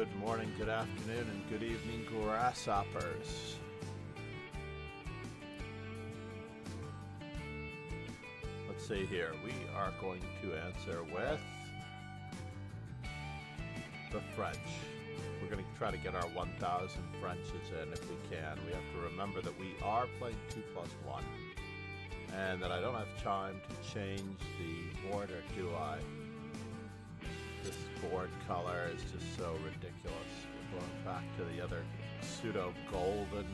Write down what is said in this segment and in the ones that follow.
Good morning, good afternoon, and good evening, grasshoppers. Let's see here. We are going to answer with the French. We're going to try to get our 1,000 Frenches in if we can. We have to remember that we are playing 2+1 and that I don't have time to change the border, do I? This board color is just so ridiculous. We're going back to the other pseudo golden.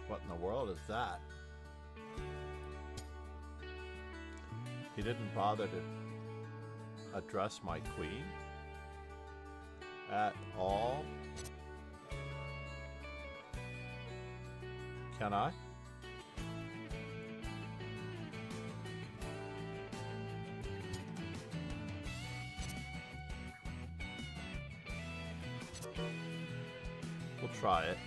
What in the world is that? He didn't bother to address my queen at all. Can I? We'll try it.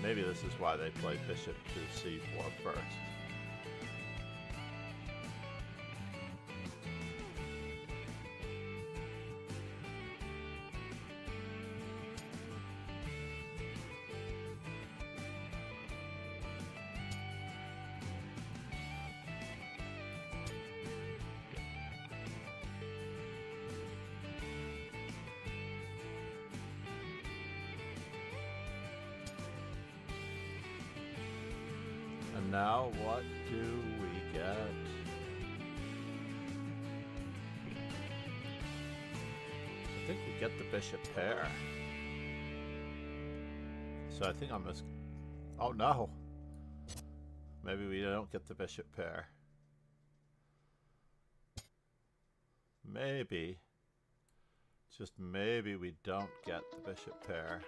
Maybe this is why they play bishop to c4 first. And now what do we get? I think we get the bishop pair. So I think I must... Oh no! Maybe we don't get the bishop pair. Maybe. Just maybe we don't get the bishop pair.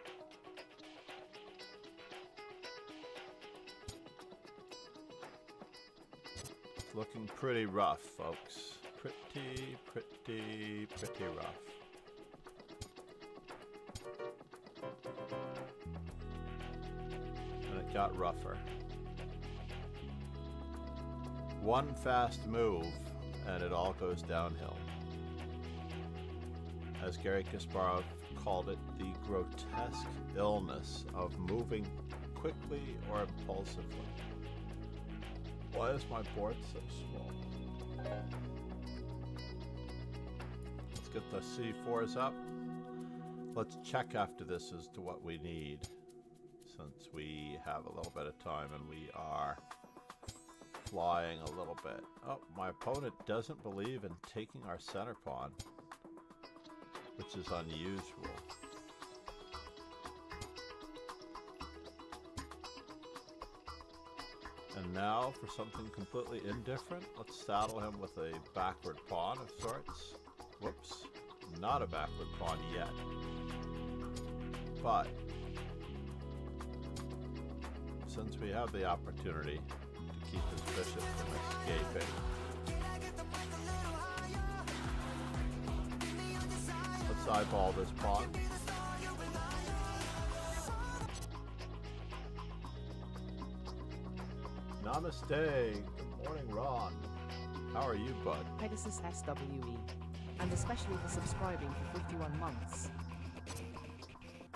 Looking pretty rough, folks. Pretty rough. And it got rougher. One fast move, and it all goes downhill. As Gary Kasparov called it, the grotesque illness of moving quickly or impulsively. Why is my board so small? Let's get the c4s up. Let's check after this as to what we need, since we have a little bit of time and we are flying a little bit. Oh, my opponent doesn't believe in taking our center pawn, which is unusual. And now for something completely indifferent, let's saddle him with a backward pawn of sorts. Whoops, not a backward pawn yet. But since we have the opportunity to keep his bishop from escaping, let's eyeball this pawn. Namaste. Good morning, Ron. How are you, bud? Pegasus SWE, and especially for subscribing for 51 months.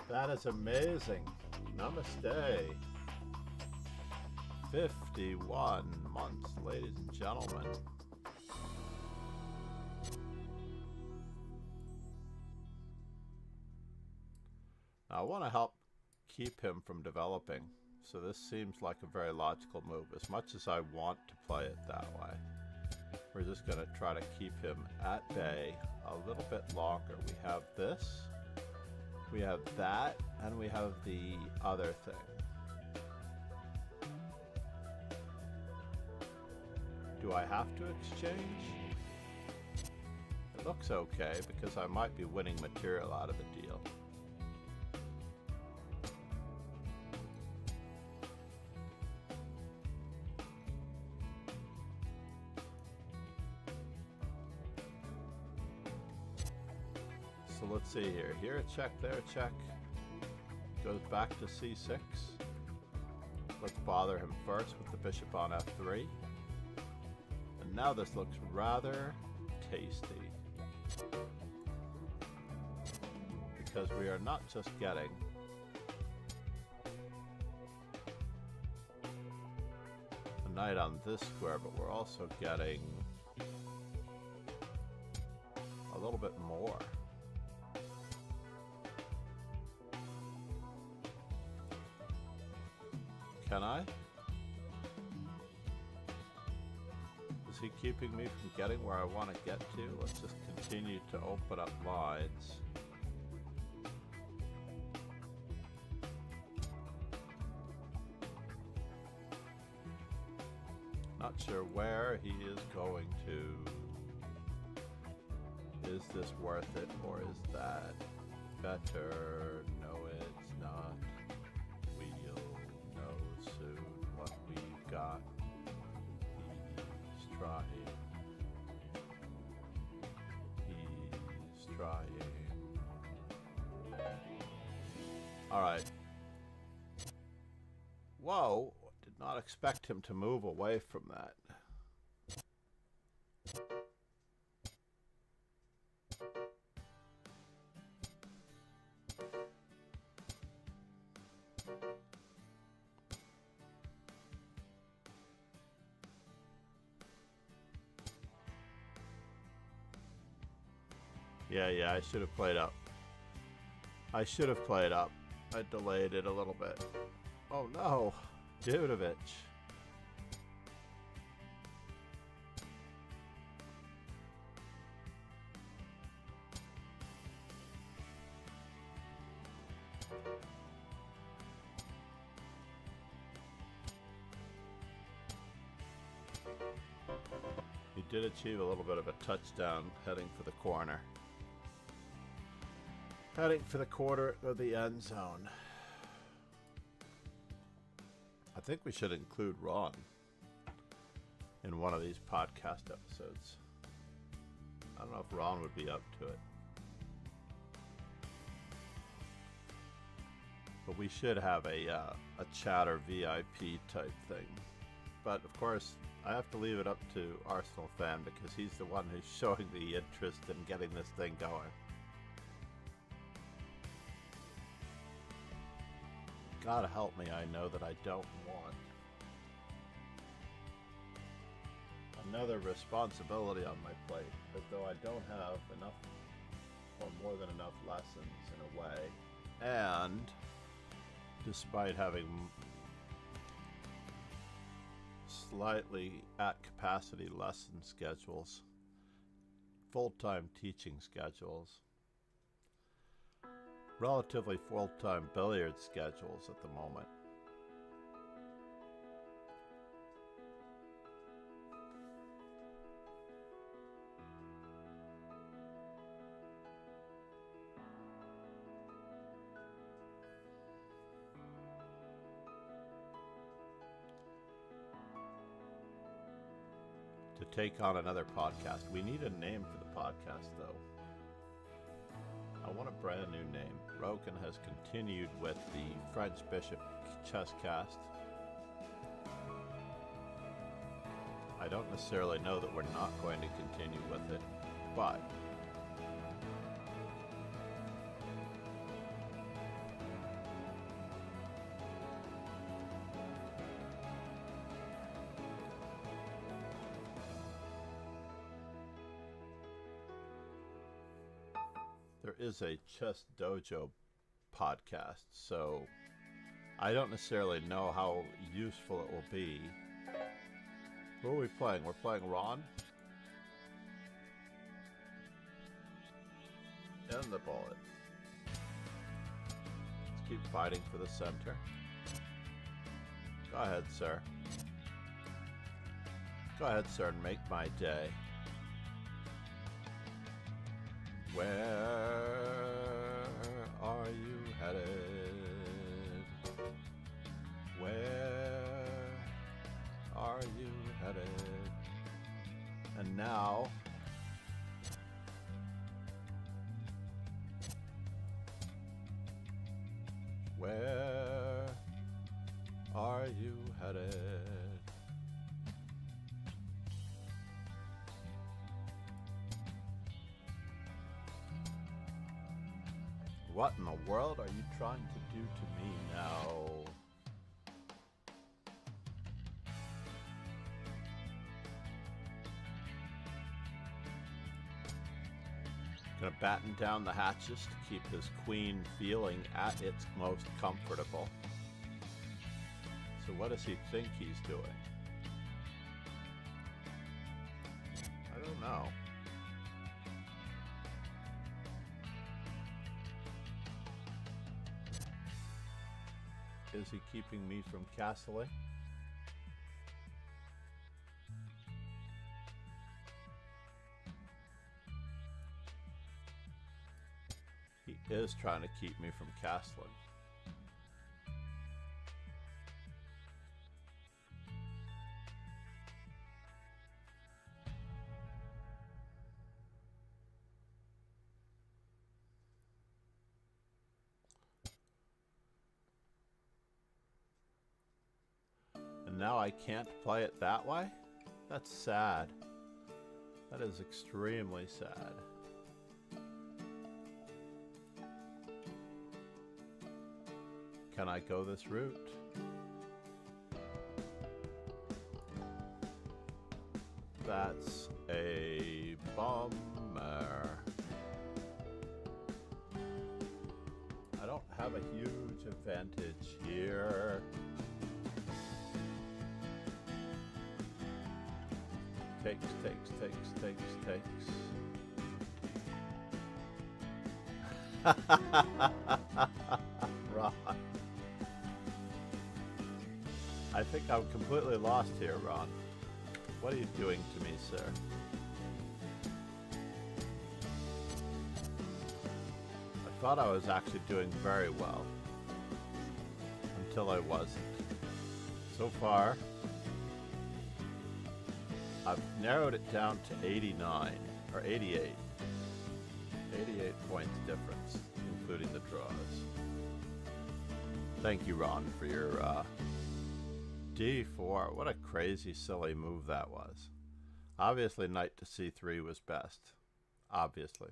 That is amazing. Namaste. 51 months, ladies and gentlemen. Now, I want to help keep him from developing. So this seems like a very logical move. As much as I want to play it that way, we're just going to try to keep him at bay a little bit longer. We have this, we have that, and we have the other thing. Do I have to exchange? It looks okay because I might be winning material out of the deal. So let's see here. Here a check, there a check. Goes back to c6. Let's bother him first with the bishop on f3. And now this looks rather tasty. Because we are not just getting a knight on this square, but we're also getting a little bit more. Can I? Is he keeping me from getting where I want to get to? Let's just continue to open up lines. Not sure where he is going to. Is this worth it, or is that better? No, it's not. We'll know soon what we've got. He's trying. He's trying. All right. Whoa. Did not expect him to move away from that. Yeah, I should have played up. I should have played up. I delayed it a little bit. Oh no, Davidovich. He did achieve a little bit of a touchdown heading for the corner. Heading for the quarter of the end zone. I think we should include Ron in one of these podcast episodes. I don't know if Ron would be up to it. But we should have a chatter VIP type thing. But of course, I have to leave it up to Arsenal Fan because he's the one who's showing the interest in getting this thing going. God help me, I know that I don't want another responsibility on my plate, as though I don't have enough or more than enough lessons in a way. And despite having slightly at capacity lesson schedules, full-time teaching schedules, relatively full-time billiard schedules at the moment. To take on another podcast. We need a name for the podcast, though. I want a brand new name. Rogan has continued with the French Bishop chess cast. I don't necessarily know that we're not going to continue with it, but there is a Chess Dojo podcast, so I don't necessarily know how useful it will be. Who are we playing? We're playing Ron? And the bullet. Let's keep fighting for the center. Go ahead, sir. Go ahead, sir, and make my day. Where are you headed? Where are you headed? And now Where are you headed? What in the world are you trying to do to me now? Gonna batten down the hatches to keep his queen feeling at its most comfortable. So what does he think he's doing? I don't know. Is he keeping me from castling? He is trying to keep me from castling. And now I can't play it that way? That's sad. That is extremely sad. Can I go this route? That's a bummer. I don't have a huge advantage here. Takes. Ron. I think I'm completely lost here, Ron. What are you doing to me, sir? I thought I was actually doing very well. Until I wasn't. So far, I've narrowed it down to 89, or 88. 88 points difference, including the draws. Thank you, Ron, for your D4. What a crazy, silly move that was. Obviously, knight to C3 was best. Obviously.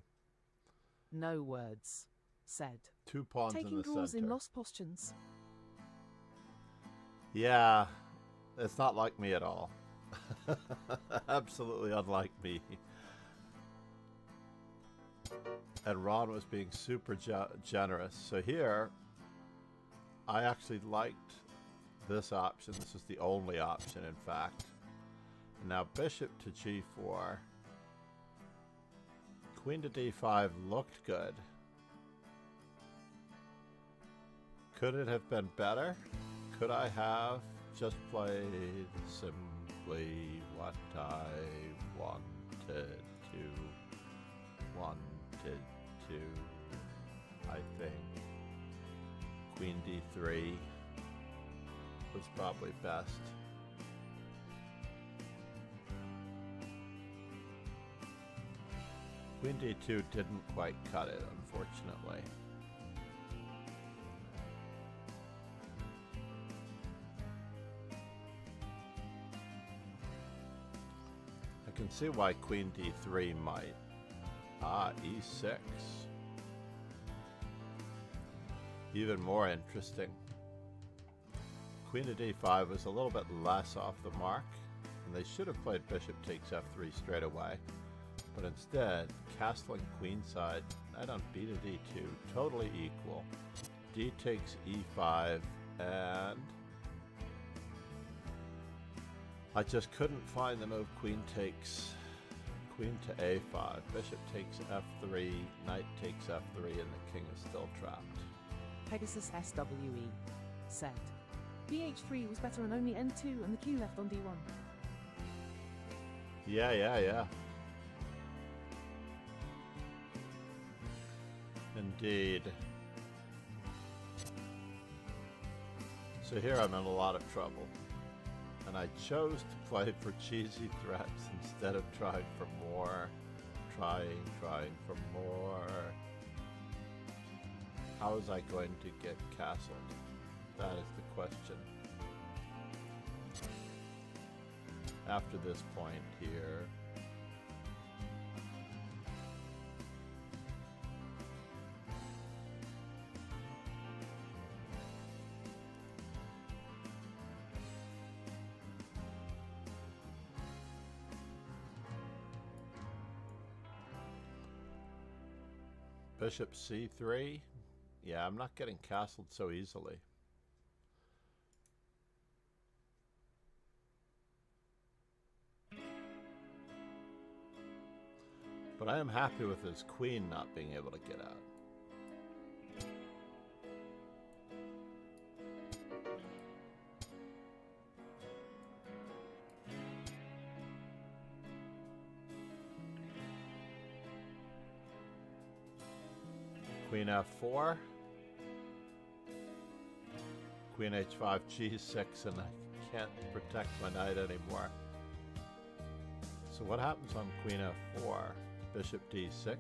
No words said. 2 pawns in Taking the draws center. in lost positions. Yeah, it's not like me at all. Absolutely unlike me. And Ron was being super generous. So here, I actually liked this option. This is the only option, in fact. And now bishop to G4. Queen to D5 looked good. Could it have been better? Could I have just played simply what I wanted to? I think Queen D3 was probably best. Queen D2 didn't quite cut it, unfortunately. I can see why Queen D3 might. Ah, E6. Even more interesting. Queen to D5 was a little bit less off the mark, and they should have played bishop takes F3 straight away. But instead, castling queenside, knight on B to D2, totally equal. D takes E5, and I just couldn't find the move queen takes, queen to A5, bishop takes F3, knight takes F3, and the king is still trapped. Pegasus SWE said. BH3 was better on only N2 and the Q left on D1. Yeah. Indeed. So here I'm in a lot of trouble. And I chose to play for cheesy threats instead of trying for more. Trying for more. How was I going to get castled? That is the question. After this point here. Bishop c3. Yeah, I'm not getting castled so easily. But I am happy with his queen not being able to get out. Queen f4. Queen h5, g6, and I can't protect my knight anymore. So what happens on queen f4? Bishop d6.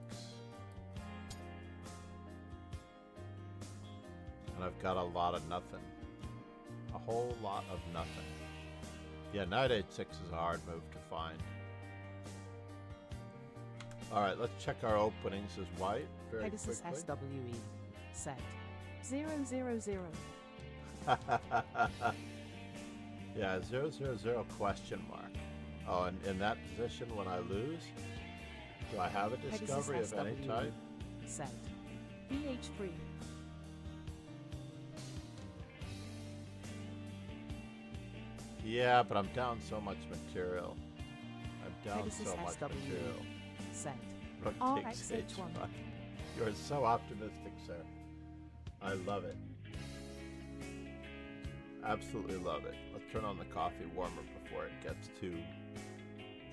And I've got a lot of nothing. A whole lot of nothing. Yeah, knight h6 is a hard move to find. Alright, let's check our openings as white very quickly. Pegasus SWE. Set. 000. Yeah, 000 question mark. Oh, and in that position when I lose, do I have a discovery of any type? Set. BH3. Yeah, but I'm down so much material. I'm down Pegasus so much SWE. material. Set. Rook takes RX H1. h5. You're so optimistic, sir. I love it. Absolutely love it. Let's turn on the coffee warmer before it gets too...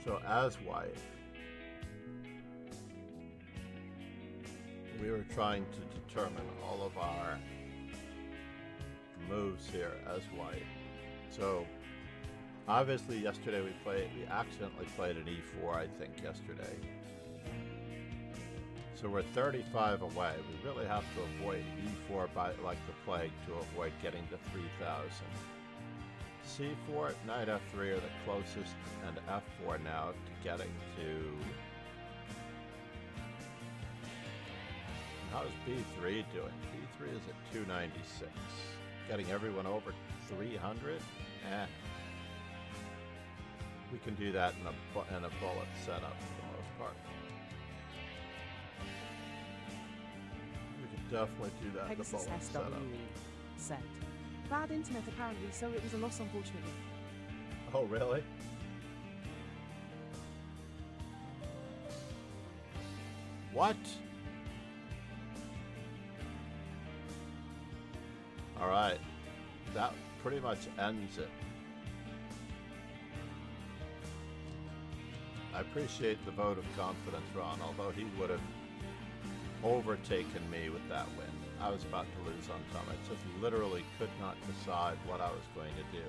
So as white, we were trying to determine all of our moves here as white. So obviously yesterday we accidentally played an e4, I think, yesterday. So we're 35 away. We really have to avoid e4 by like the plague to avoid getting to 3,000. c4, knight f3 are the closest, and f4 now to getting to... How's b3 doing? b3 is at 296. Getting everyone over 300? Eh. We can do that in a bullet setup for the most part. Definitely do that Pegasus in the SWE. Set. Bad internet apparently, so it was a loss unfortunately. Oh, really? What? Alright. That pretty much ends it. I appreciate the vote of confidence, Ron, although he would have overtaken me with that win. I was about to lose on time. I just literally could not decide what I was going to do.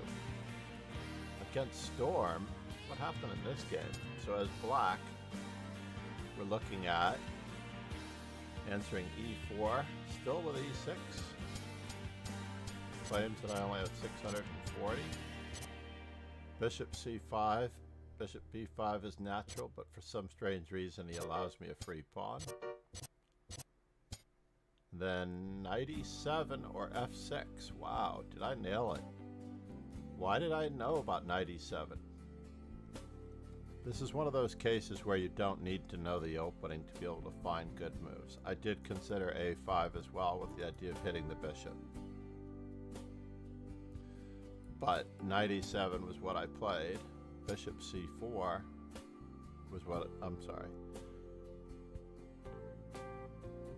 Against Storm, what happened in this game? So as black, we're looking at answering e4, still with e6. Claims that I only have 640. Bishop c5. Bishop b5 is natural, but for some strange reason he allows me a free pawn. Then knight e7 or f6. Wow, did I nail it? Why did I know about knight e7? This is one of those cases where you don't need to know the opening to be able to find good moves. I did consider a5 as well with the idea of hitting the bishop. But knight e7 was what I played. Bishop c4 was what... I'm sorry.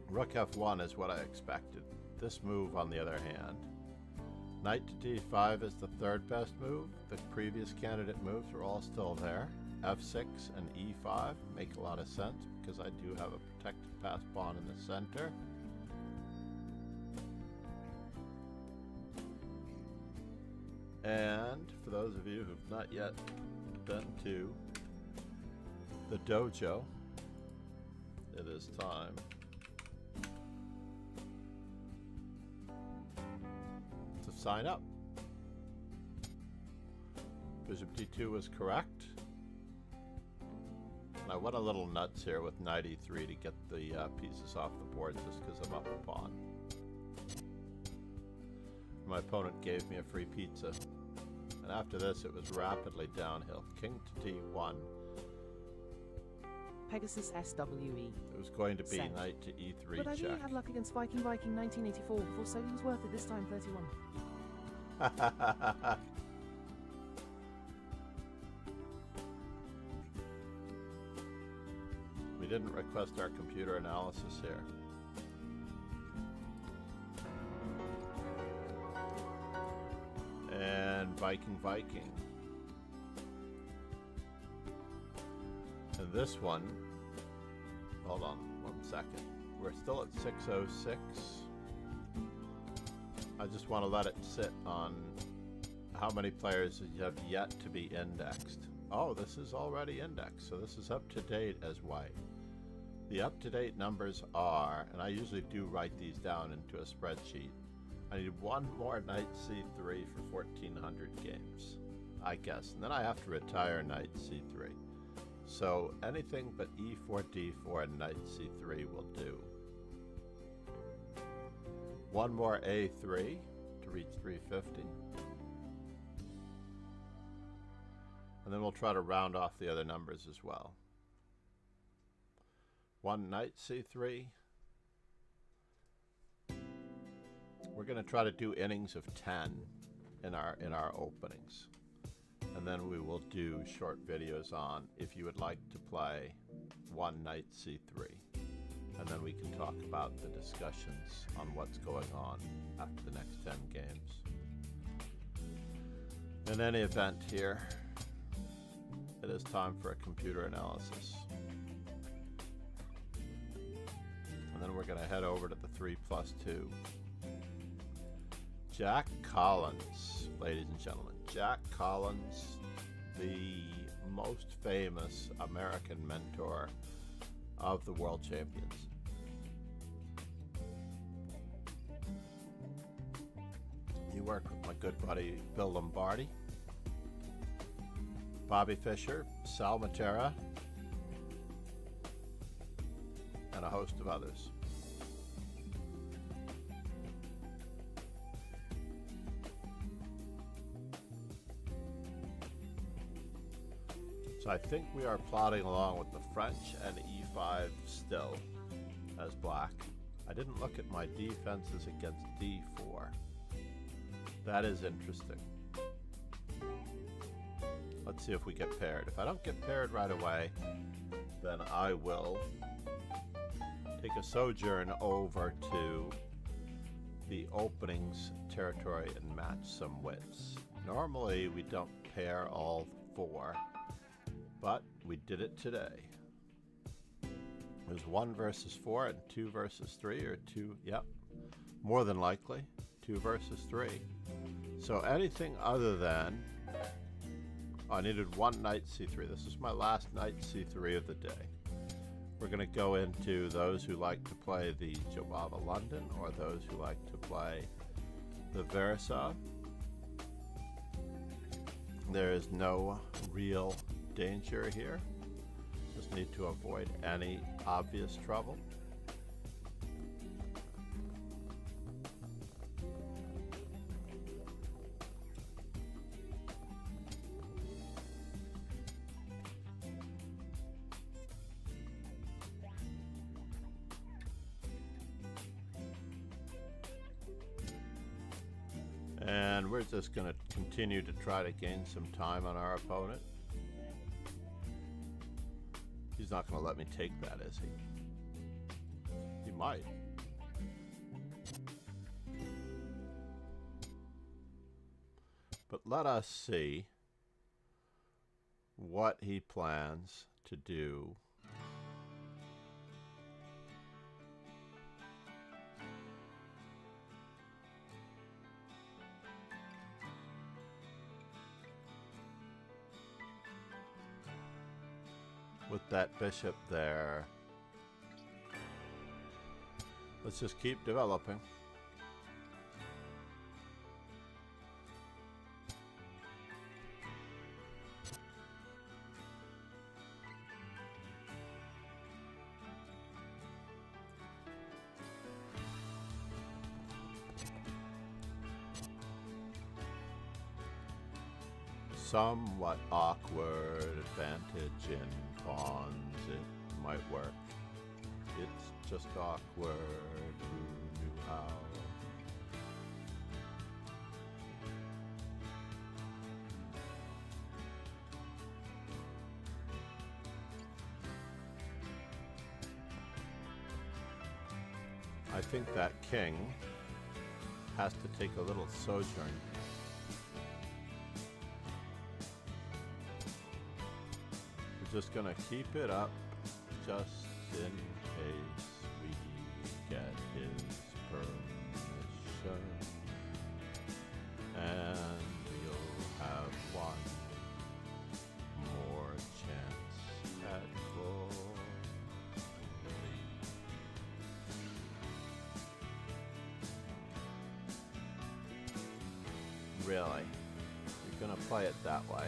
Rook f1 is what I expected. This move, on the other hand, knight to d5 is the third best move. The previous candidate moves are all still there. f6 and e5 make a lot of sense because I do have a protected pass pawn in the center. And for those of you who've not yet been to the dojo, it is time sign up. Bishop d2 was correct. And I went a little nuts here with knight e3 to get the pieces off the board just because I'm up a pawn. My opponent gave me a free pizza. And after this, it was rapidly downhill. King to d1. Pegasus SWE. It was going to be Sept. knight to e3 But I really check. had luck against Viking 1984 before, so it was worth it this time. 31. We didn't request our computer analysis here. And Viking. And this one, hold on 1 second. We're still at 606. I just want to let it sit on how many players have yet to be indexed. Oh, this is already indexed, so this is up to date as white. The up-to-date numbers are, and I usually do write these down into a spreadsheet, I need one more knight c3 for 1,400 games, I guess. And then I have to retire knight c3. So anything but e4, d4, and knight c3 will do. One more a3 to reach 350. And then we'll try to round off the other numbers as well. One knight c3. We're going to try to do innings of 10 in our openings. And then we will do short videos on if you would like to play one knight c3. And then we can talk about the discussions on what's going on after the next 10 games. In any event here, it is time for a computer analysis. And then we're going to head over to the 3+2. Jack Collins, ladies and gentlemen. Jack Collins, the most famous American mentor of the world champions. He worked with my good buddy Bill Lombardi, Bobby Fischer, Sal Matera, and a host of others. So I think we are plodding along with the French and e5 still as black. I didn't look at my defenses against d4. That is interesting. Let's see if we get paired. If I don't get paired right away, then I will take a sojourn over to the openings territory and match some wits. Normally we don't pair all four, but we did it today. It was 1 versus 4 and 2 versus 3, or 2, yep, more than likely 2 versus 3. So anything other than, I needed one knight c3. This is my last knight c3 of the day. We're going to go into those who like to play the Jobava London or those who like to play the Verisov. There is no real danger here. Just need to avoid any obvious trouble. And we're just going to continue to try to gain some time on our opponent. He's not going to let me take that, is he? He might. But let us see what he plans to do . With that bishop there. Let's just keep developing. somewhat awkward advantage in pawns. It might work. It's just awkward. Who knew how? I think that king has to take a little sojourn. We're just gonna keep it up just in case we get his permission. And we'll have one more chance at full. Really? You're gonna play it that way?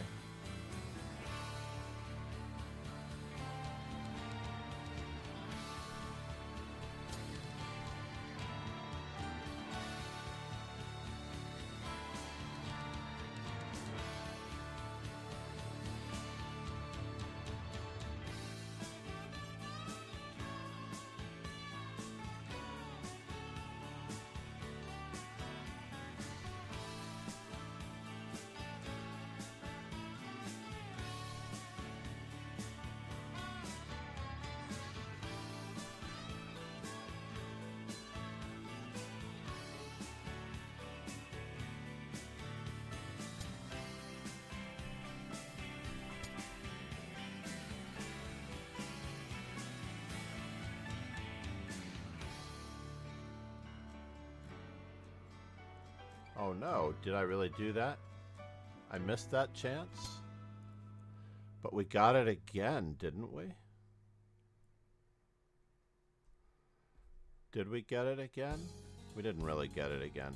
Oh no, did I really do that? I missed that chance? But we got it again, didn't we? Did we get it again? We didn't really get it again.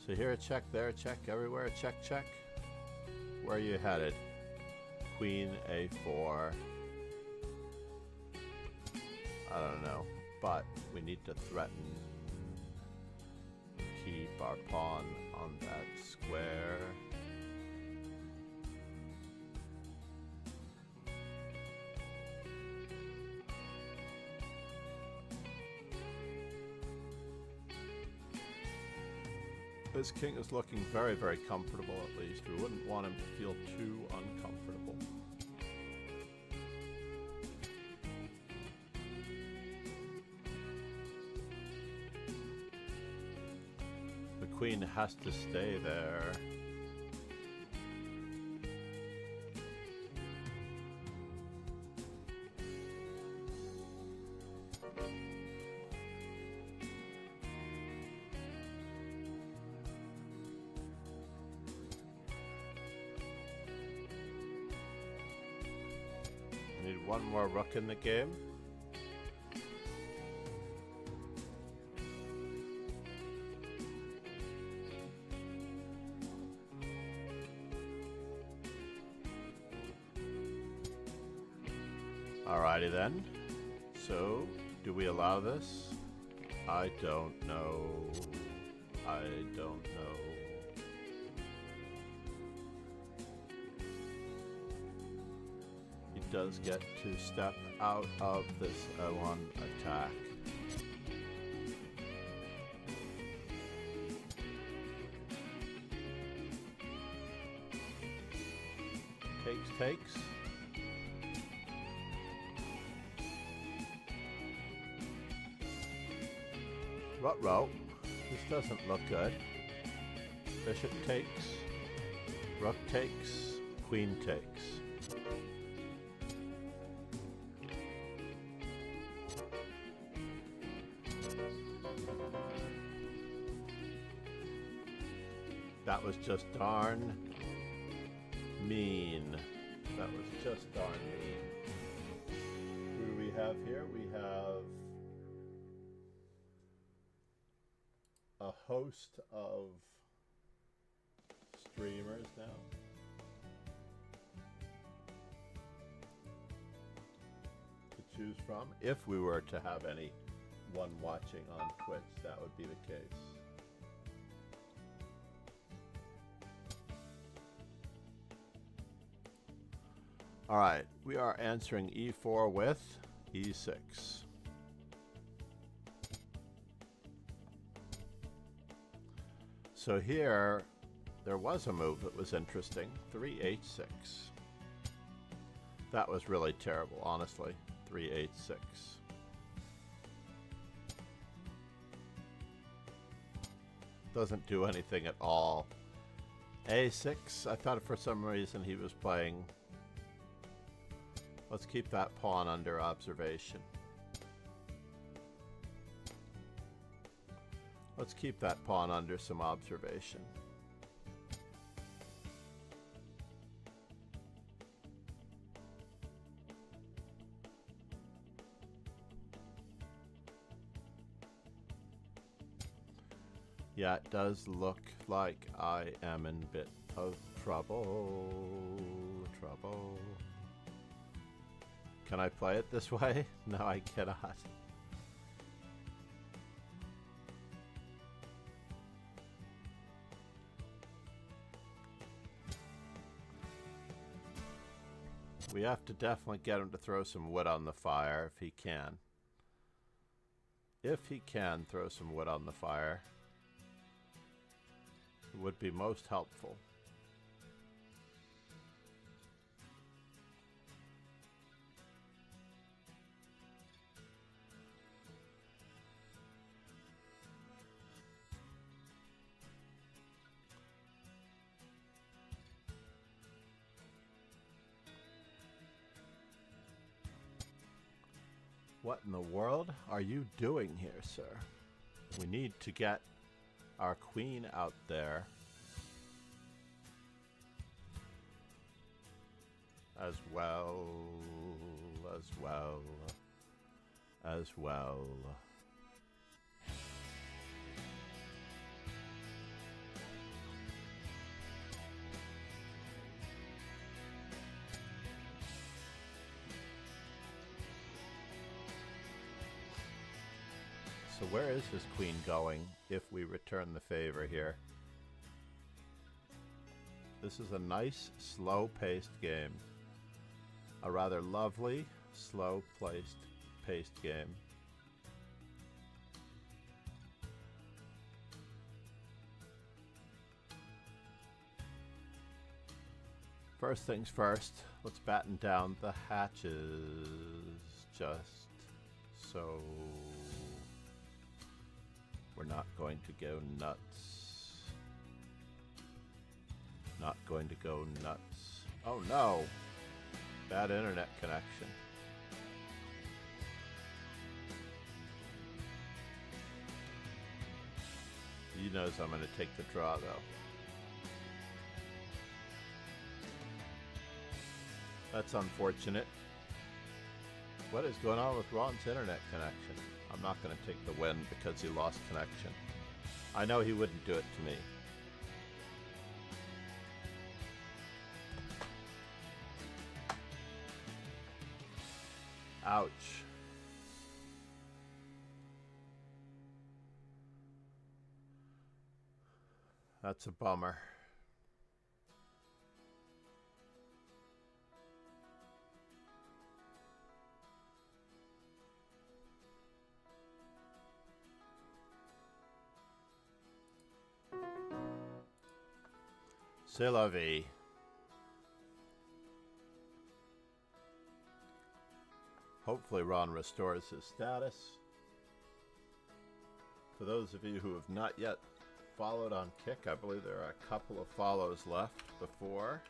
So here a check, there a check, everywhere a check, check. Where are you headed? Queen A4. I don't know, but we need to threaten. Keep our pawn on that square. This king is looking very, very comfortable at least. We wouldn't want him to feel too uncomfortable. The queen has to stay there. Need one more rook in the game. Alrighty then. So, do we allow this? I don't know. I don't know. He does get to step out of this one attack. Takes. Ruh-roh. This doesn't look good. Bishop takes. Rook takes. Queen takes. That was just darn mean. That was just darn mean. Who do we have here? We have a host of streamers now. To choose from, if we were to have any one watching on Twitch, that would be the case. All right, we are answering e4 with e6. So here, there was a move that was interesting, 3h6. That was really terrible, honestly, 3h6. Doesn't do anything at all. a6, I thought for some reason he was playing. Let's keep that pawn under observation. Let's keep that pawn under some observation. Yeah, it does look like I am in a bit of trouble. Can I play it this way? No, I cannot. We have to definitely get him to throw some wood on the fire if he can. If he can throw some wood on the fire, it would be most helpful. What in the world are you doing here, sir? We need to get our queen out there. As well. So where is his queen going if we return the favor here? This is a nice, slow-paced game. A rather lovely, slow-paced game. First things first, let's batten down the hatches. Just so we're not going to go nuts. Not going to go nuts. Oh no! Bad internet connection. He knows I'm going to take the draw though. That's unfortunate. What is going on with Ron's internet connection? I'm not going to take the win because he lost connection. I know he wouldn't do it to me. Ouch. That's a bummer. C'est la vie. Hopefully Ron restores his status. For those of you who have not yet followed on Kick, I believe there are a couple of follows left before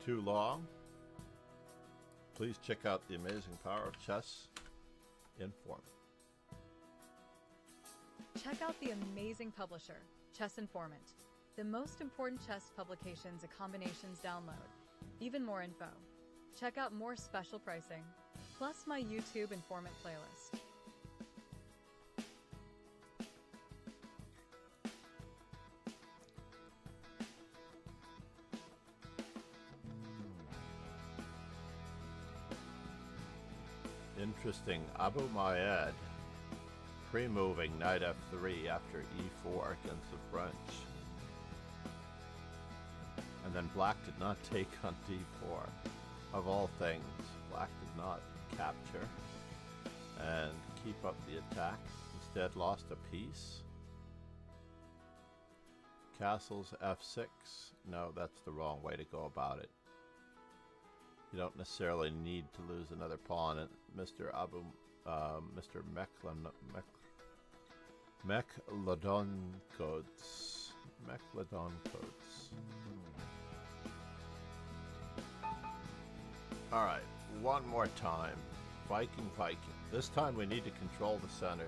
too long. Please check out The Amazing Power of Chess Informant. Check out the amazing publisher, Chess Informant, the most important chess publications a combinations download. Even more info. Check out more special pricing, plus my YouTube Informant playlist. Interesting. Abu Mayed pre-moving knight f3 after e4 against the French. And then black did not take on d4. Of all things, black did not capture and keep up the attack. Instead lost a piece. Castles f6. No, that's the wrong way to go about it. You don't necessarily need to lose another pawn. And Mr. Mechlodon codes. All right, one more time. Viking. This time we need to control the center.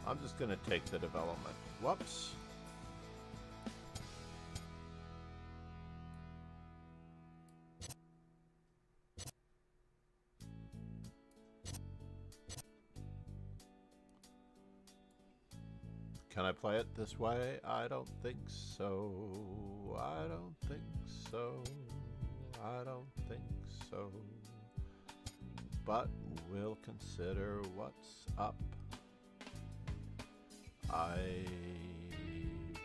I'm just going to take the development. Whoops. Can I play it this way? I don't think so. I don't think so. I don't think so. But we'll consider what's up. I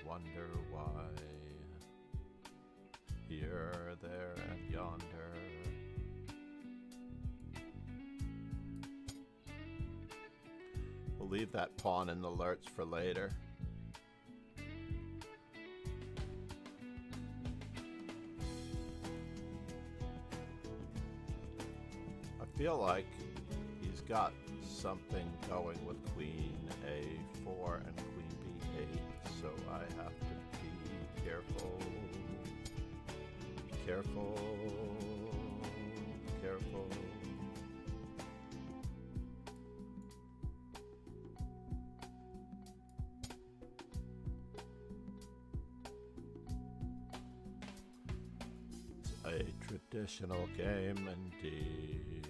wonder why. Here, there, and yonder. We'll leave that pawn in the lurch for later. I feel like he's got something going with queen a4 and queen b8, so I have to be careful. Careful. It's a traditional game indeed.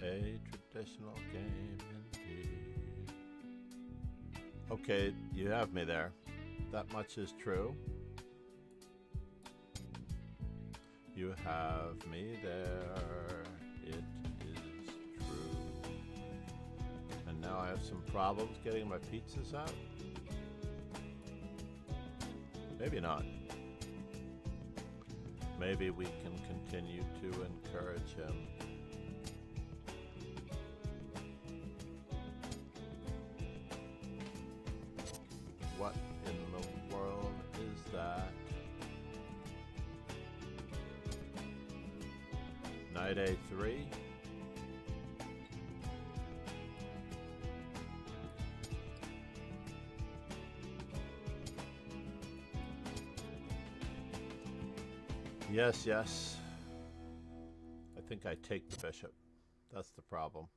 A traditional game indeed. Okay, you have me there. That much is true. You have me there. It is true. And now I have some problems getting my pizzas out? Maybe not. Maybe we can continue to encourage him. What in the world is that? Knight a3. Yes. I think I take the bishop. That's the problem.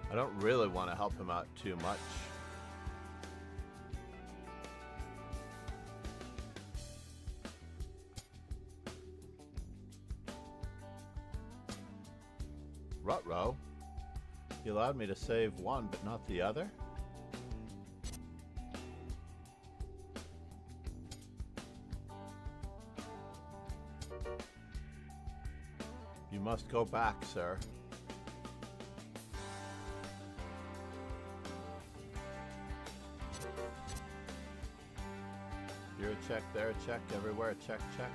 I don't really want to help him out too much. Ruh-roh. He allowed me to save one, but not the other? You must go back, sir. Here a check, there a check, everywhere a check, check.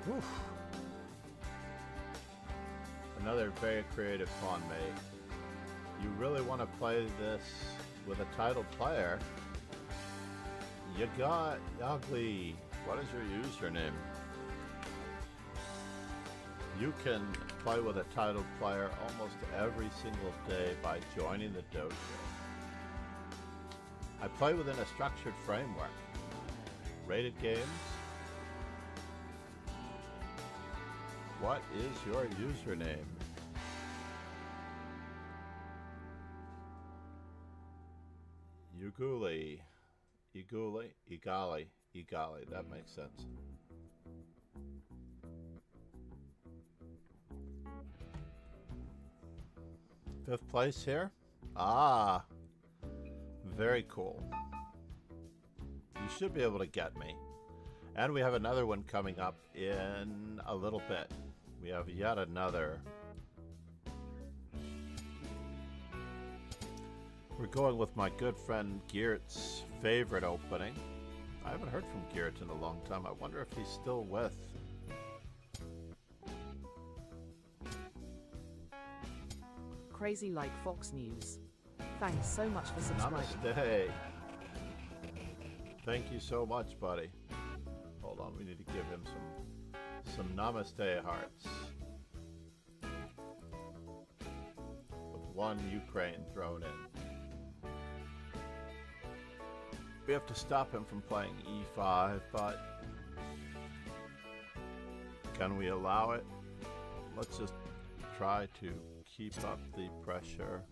Oof. Another very creative pawn mate. You really want to play this with a titled player. You got ugly. What is your username? You can play with a titled player almost every single day by joining the dojo. I play within a structured framework. Rated games. What is your username? Igali. That makes sense. Fifth place here? Ah, very cool. You should be able to get me. And we have another one coming up in a little bit. We have yet another. We're going with my good friend Geert's favorite opening. I haven't heard from Geert in a long time. I wonder if he's still with. Crazy like Fox News. Thanks so much for subscribing. Namaste. Thank you so much, buddy. Hold on, we need to give him some namaste hearts. With one Ukraine thrown in. We have to stop him from playing e5, but can we allow it? Let's just try to keep up the pressure.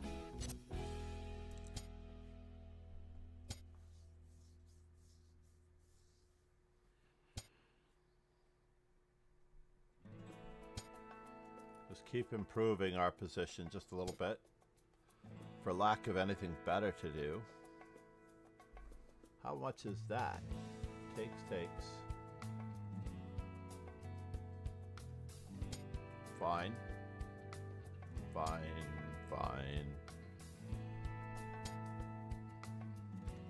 Just keep improving our position just a little bit for lack of anything better to do. How much is that? Takes. Fine.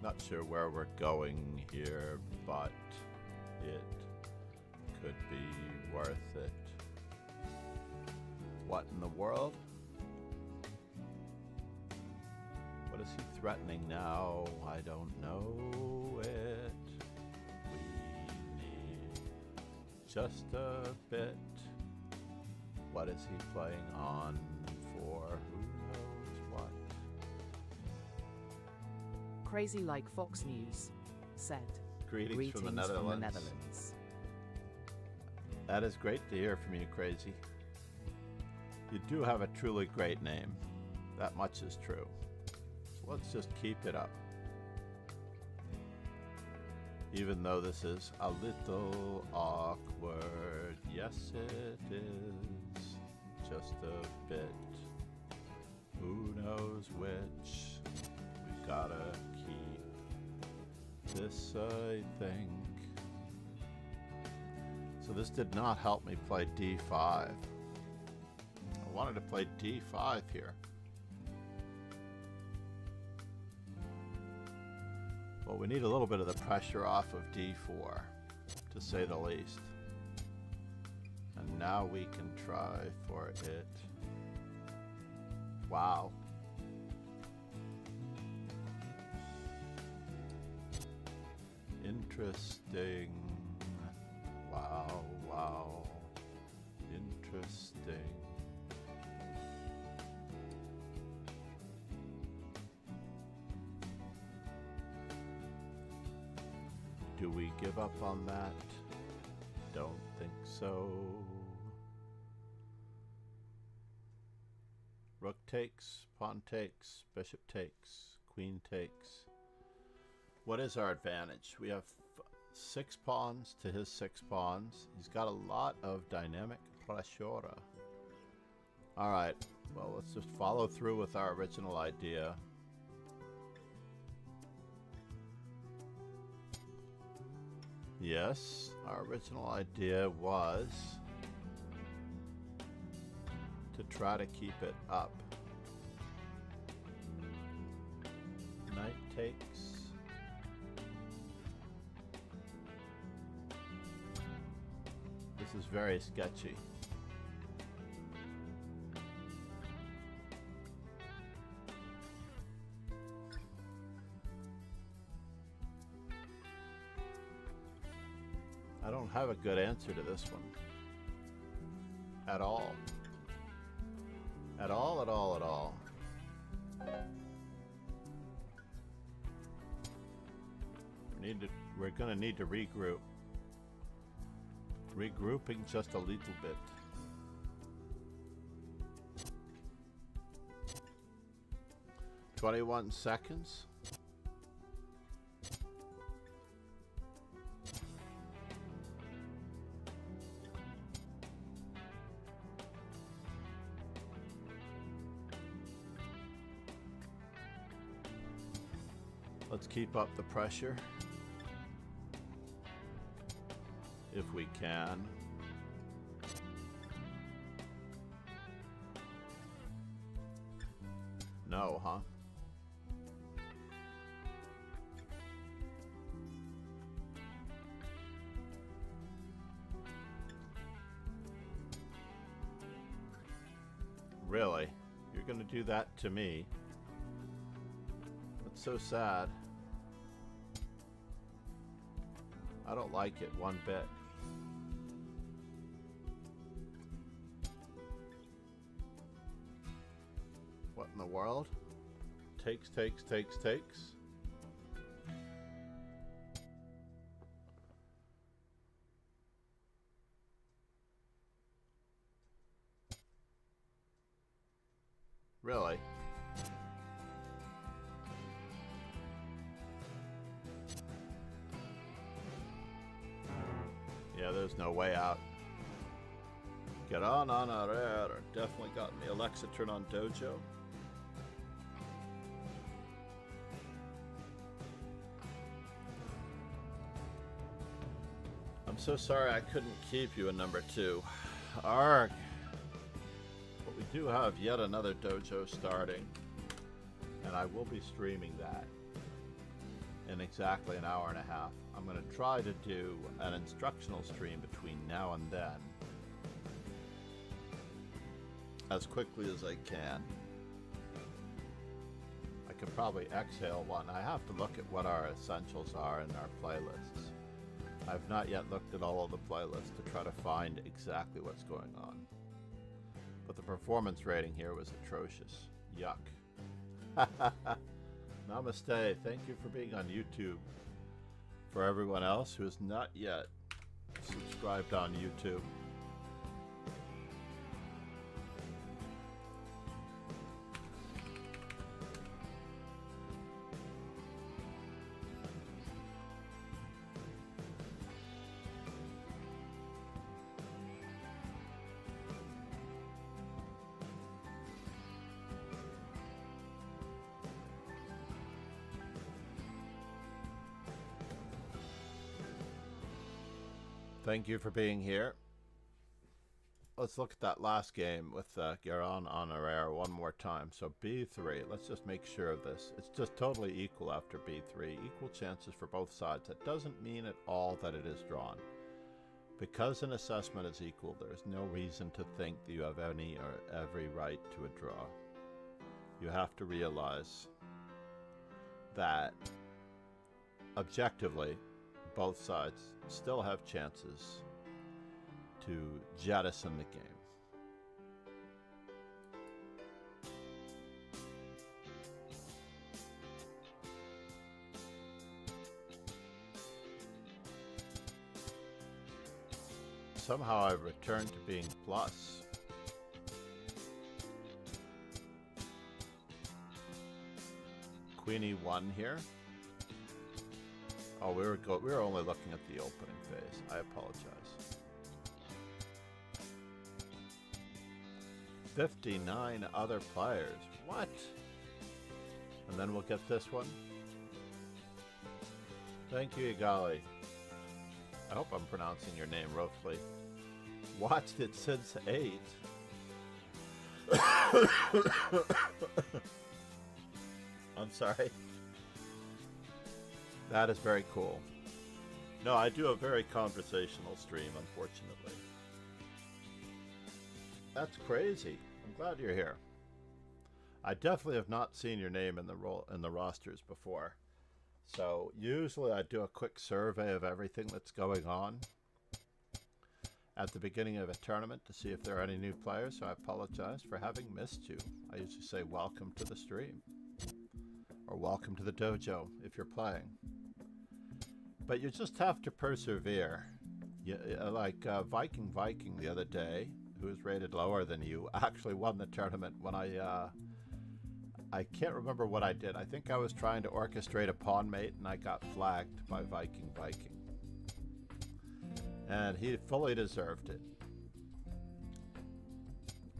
Not sure where we're going here, but it could be worth it. What in the world? What is he threatening now? I don't know it. We need just a bit. What is he playing on for? Who knows what? Crazy like Fox News. Sept. Greetings from the Netherlands. That is great to hear from you, Crazy. You do have a truly great name. That much is true. So let's just keep it up. Even though this is a little awkward. Yes, it is. Just a bit. Who knows which? We've gotta keep this, I think. So this did not help me play d5. I wanted to play d5 here. Well, we need a little bit of the pressure off of d4, to say the least. And now we can try for it. Wow. Interesting. Wow. Interesting. Do we give up on that? Don't think so. Rook takes, pawn takes, bishop takes, queen takes. What is our advantage? We have 6 pawns to his 6 pawns. He's got a lot of dynamic pressure. Alright, well, let's just follow through with our original idea. Yes, our original idea was to try to keep it up. Knight takes. This This is very sketchy. I don't have a good answer to this one. At all. At all, at all, at all. We're gonna need to regroup. Regrouping just a little bit. "21 seconds. Let's keep up the pressure. If we can. No, huh? Really? You're gonna do that to me? That's so sad. I don't like it one bit. What in the world? Takes. Really? Yeah, there's no way out. Get on our air. Definitely got me. Alexa, turn on Dojo. I'm so sorry I couldn't keep you in number 2. Arg. But we do have yet another dojo starting, and I will be streaming that in exactly an hour and a half. I'm going to try to do an instructional stream between now and then as quickly as I can. I could probably exhale one. I have to look at what our essentials are in our playlists. I've not yet looked at all of the playlists to try to find exactly what's going on. But the performance rating here was atrocious. Yuck. Namaste. Thank you for being on YouTube. For everyone else who is not yet subscribed on YouTube. Thank you for being here. Let's look at that last game with Garon Honoraire one more time. So B3, let's just make sure of this. It's just totally equal after B3. Equal chances for both sides. That doesn't mean at all that it is drawn. Because an assessment is equal, there is no reason to think that you have any or every right to a draw. You have to realize that objectively, both sides still have chances to jettison the game. Somehow I've returned to being plus. Queenie won here. Oh, we were only looking at the opening phase. I apologize. 59 other players. What? And then we'll get this one. Thank you, Igali. I hope I'm pronouncing your name roughly. Watched it since 8. I'm sorry. That is very cool. No, I do a very conversational stream, unfortunately. That's crazy. I'm glad you're here. I definitely have not seen your name in the rosters before. So usually I do a quick survey of everything that's going on at the beginning of a tournament to see if there are any new players, so I apologize for having missed you. I usually say welcome to the stream, or welcome to the dojo if you're playing. But you just have to persevere. Like Viking the other day, who was rated lower than you, actually won the tournament when I can't remember what I did. I think I was trying to orchestrate a pawn mate and I got flagged by Viking. And he fully deserved it.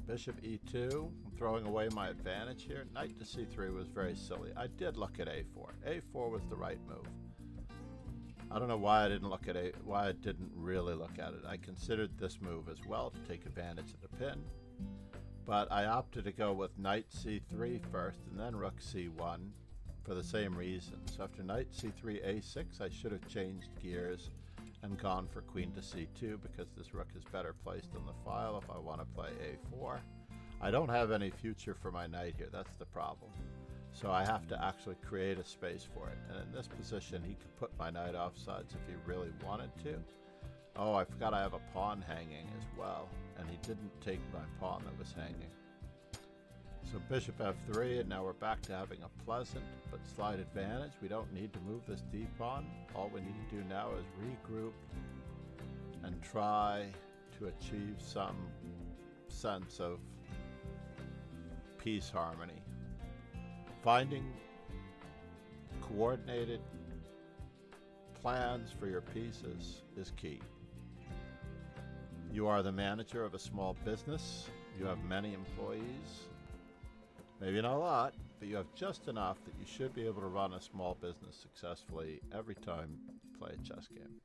Bishop e2. I'm throwing away my advantage here. Knight to c3 was very silly. I did look at a4. a4 was the right move. I don't know why I didn't really look at it. I considered this move as well to take advantage of the pin. But I opted to go with knight c3 first and then rook c1 for the same reason. So after knight c3 a6, I should have changed gears and gone for queen to c2 because this rook is better placed on the file if I want to play a4. I don't have any future for my knight here. That's the problem. So I have to actually create a space for it. And in this position, he could put my knight offsides if he really wanted to. Oh, I forgot I have a pawn hanging as well. And he didn't take my pawn that was hanging. So bishop f3, and now we're back to having a pleasant but slight advantage. We don't need to move this d-pawn. All we need to do now is regroup and try to achieve some sense of peace harmony. Finding coordinated plans for your pieces is key. You are the manager of a small business. You have many employees. Maybe not a lot, but you have just enough that you should be able to run a small business successfully every time you play a chess game.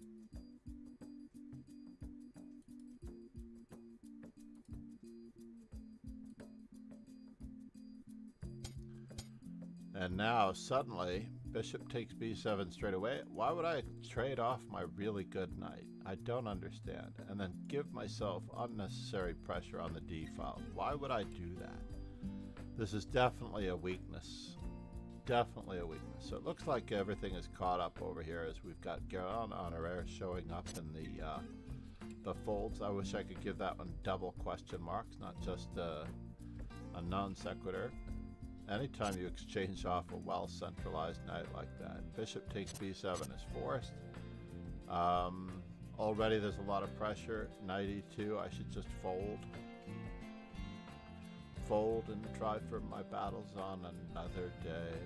And now suddenly bishop takes b7 straight away. Why would I trade off my really good knight? I don't understand. And then give myself unnecessary pressure on the d file. Why would I do that? This is definitely a weakness. Definitely a weakness. So it looks like everything is caught up over here as we've got Garon Honoraire showing up in the folds. I wish I could give that one double question marks, not just a non sequitur. Anytime you exchange off a well-centralized knight like that. Bishop takes b7 is forced. Already there's a lot of pressure. Knight e2, I should just fold. Fold and try for my battles on another day.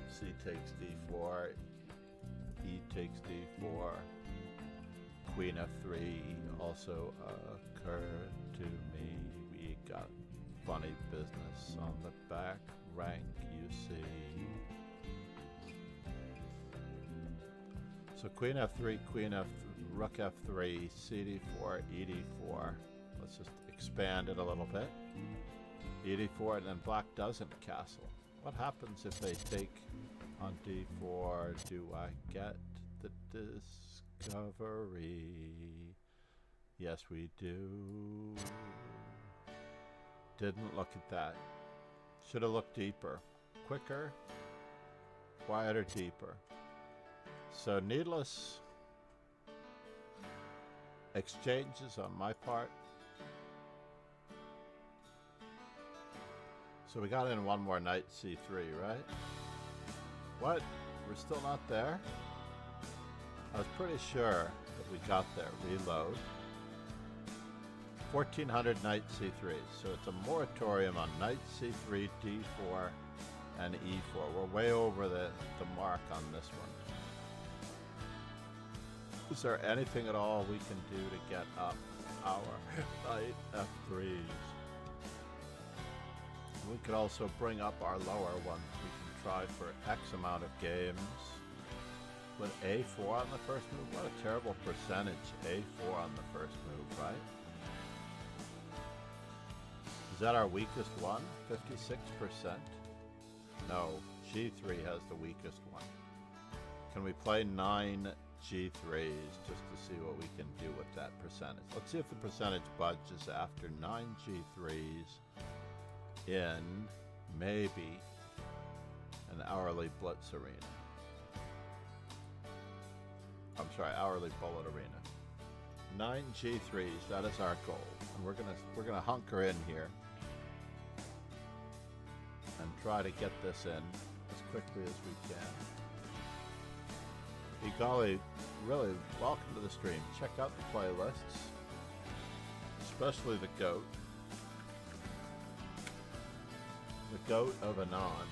C takes d4. E takes d4. Queen f3 also occurred to me. We got funny business on the back rank, you see. So queen f3, rook f3, cd4, ed4. Let's just expand it a little bit. ed4, and then black doesn't castle. What happens if they take on d4? Do I get the discovery? Yes, we do. Didn't look at that. Should have looked deeper. Quicker, quieter, deeper. So needless exchanges on my part. So we got in one more knight c3, right? What? We're still not there? I was pretty sure that we got there. Reload. 1400 knight c3. So it's a moratorium on knight c3, d4, and e4. We're way over the mark on this one. Is there anything at all we can do to get up our knight f3s? We could also bring up our lower ones. We can try for X amount of games. With a4 on the first move, what a terrible percentage. a4 on the first move, right? Is that our weakest one? 56%? No, g3 has the weakest one. Can we play 9 G3s just to see what we can do with that percentage. Let's see if the percentage budges after 9 G3s in maybe an hourly blitz arena. I'm sorry, hourly bullet arena. 9 G3s, that is our goal. And we're gonna hunker in here and try to get this in as quickly as we can. Golly, really, welcome to the stream. Check out the playlists, especially the GOAT. The GOAT of Anon.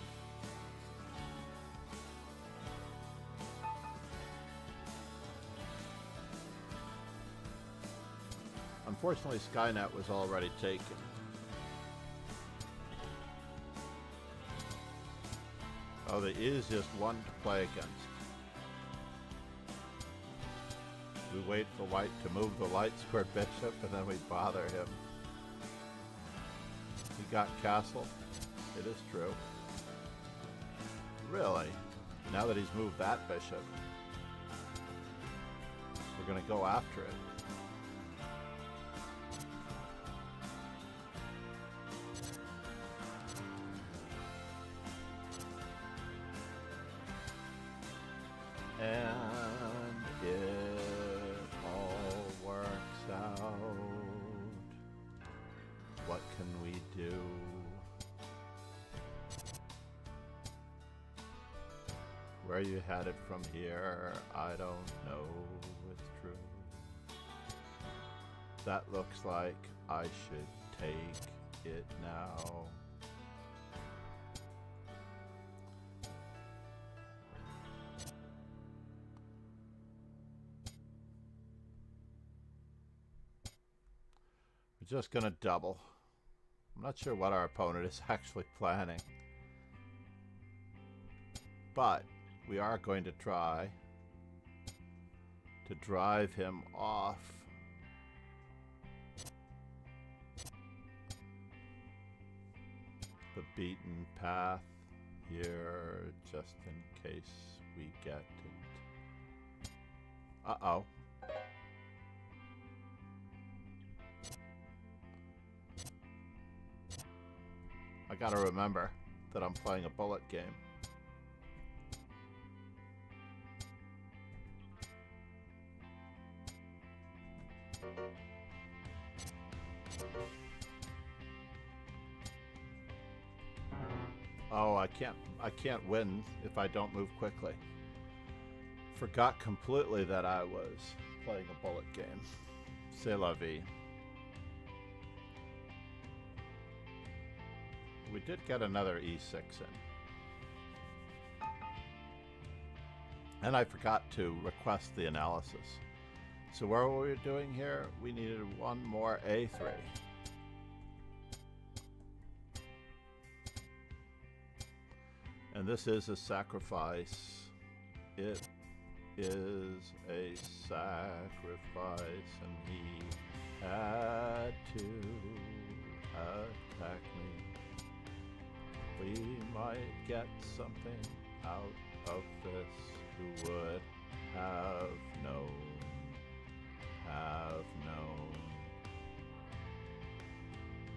Unfortunately, Skynet was already taken. Oh, the easiest one to play against. We wait for white to move the light square bishop, and then we bother him. He got castle. It is true. Really? Now that he's moved that bishop, we're going to go after it. And it all works out. What can we do? Where are you headed from here? I don't know. It's true. That looks like I should take it now. We're just gonna double. I'm not sure what our opponent is actually planning, but we are going to try to drive him off the beaten path here, just in case we get it. Uh-oh. I gotta remember that I'm playing a bullet game. Oh, I can't win if I don't move quickly. Forgot completely that I was playing a bullet game. C'est la vie. We did get another E6 in. And I forgot to request the analysis. So what were we doing here? We needed one more A3. And this is a sacrifice. It is a sacrifice, and he had to attack me. We might get something out of this. Who would have known? Have known.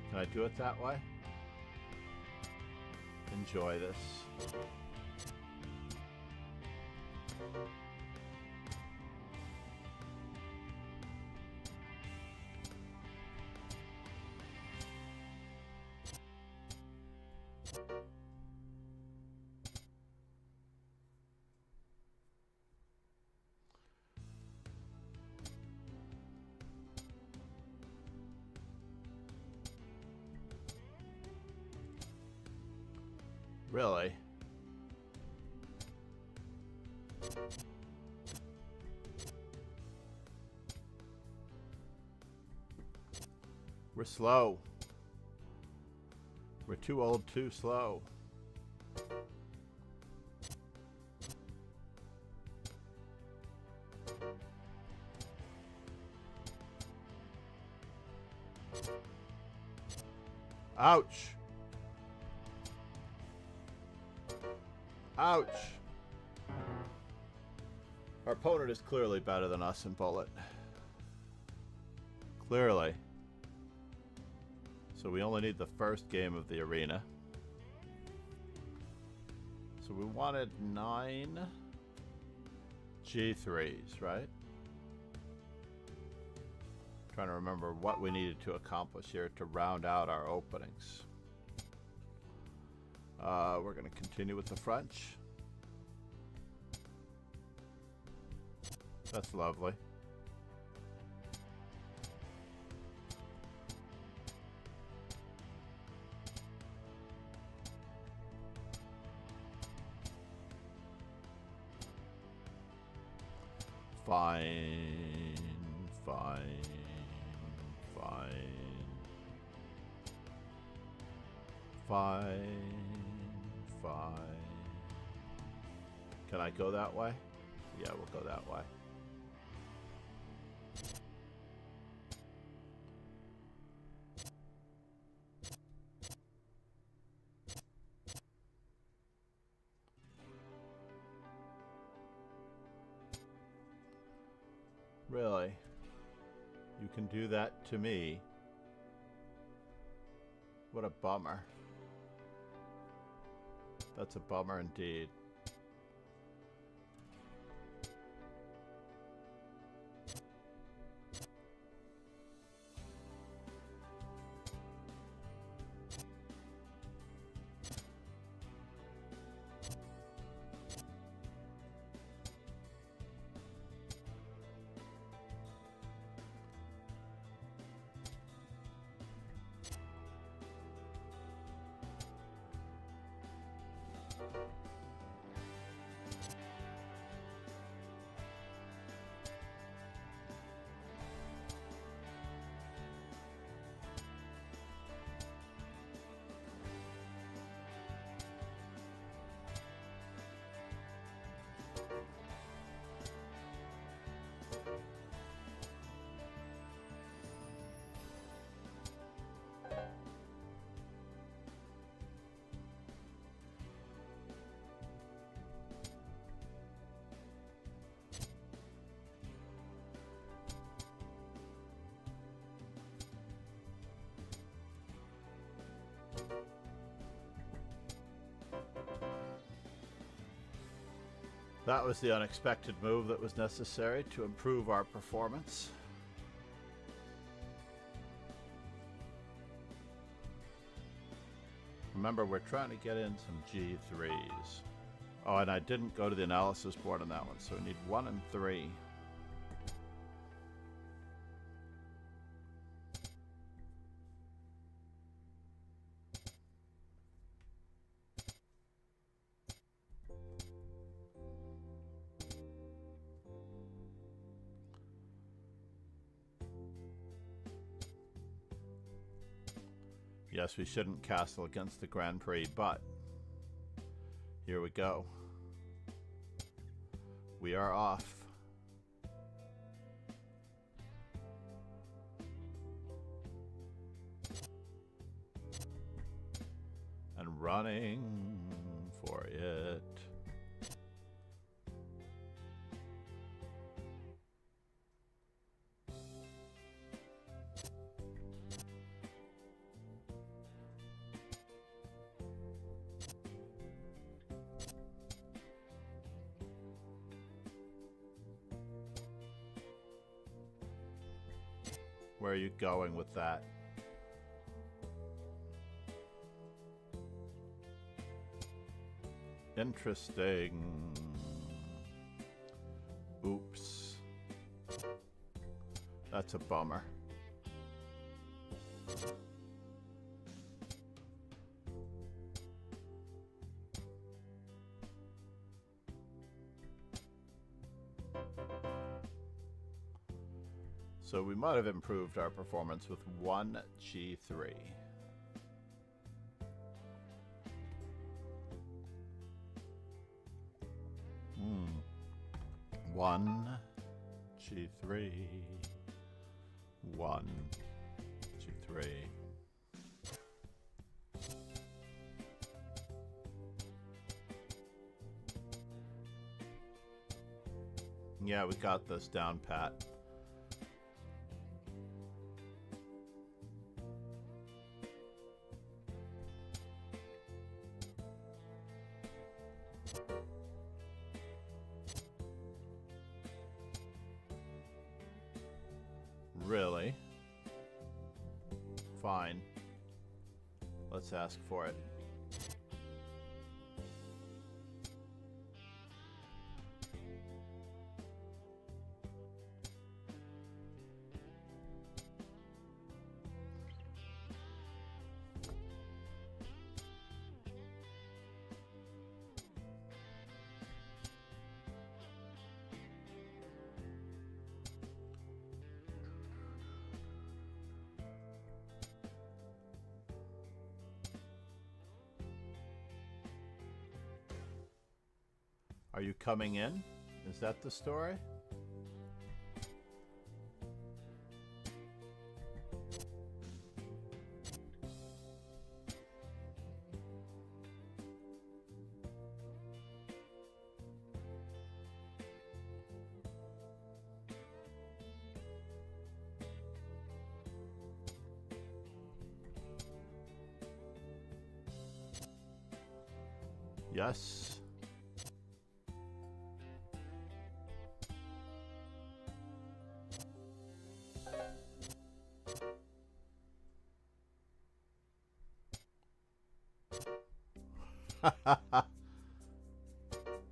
Can I do it that way? Enjoy this. Really? We're slow. We're too old, too slow. Ouch. Ouch. Our opponent is clearly better than us in bullet. Clearly. So we only need the first game of the arena. So we wanted 9 G3s, right? Trying to remember what we needed to accomplish here to round out our openings. We're going to continue with the French. That's lovely. Fine, fine, fine, fine, fine. Can I go that way? Yeah, we'll go that way. Really? You can do that to me? What a bummer. That's a bummer indeed. That was the unexpected move that was necessary to improve our performance. Remember, we're trying to get in some G3s. Oh, and I didn't go to the analysis board on that one, so we need 1 and 3. Yes, we shouldn't castle against the Grand Prix, but here we go. We are off. And running for it. Where are you going with that? Interesting. Oops. That's a bummer. So we might have improved our performance with 1 G3. One G3. 1 G3. Yeah, we got this down pat. Really? Fine. Let's ask for it. Are you coming in? Is that the story? Yes.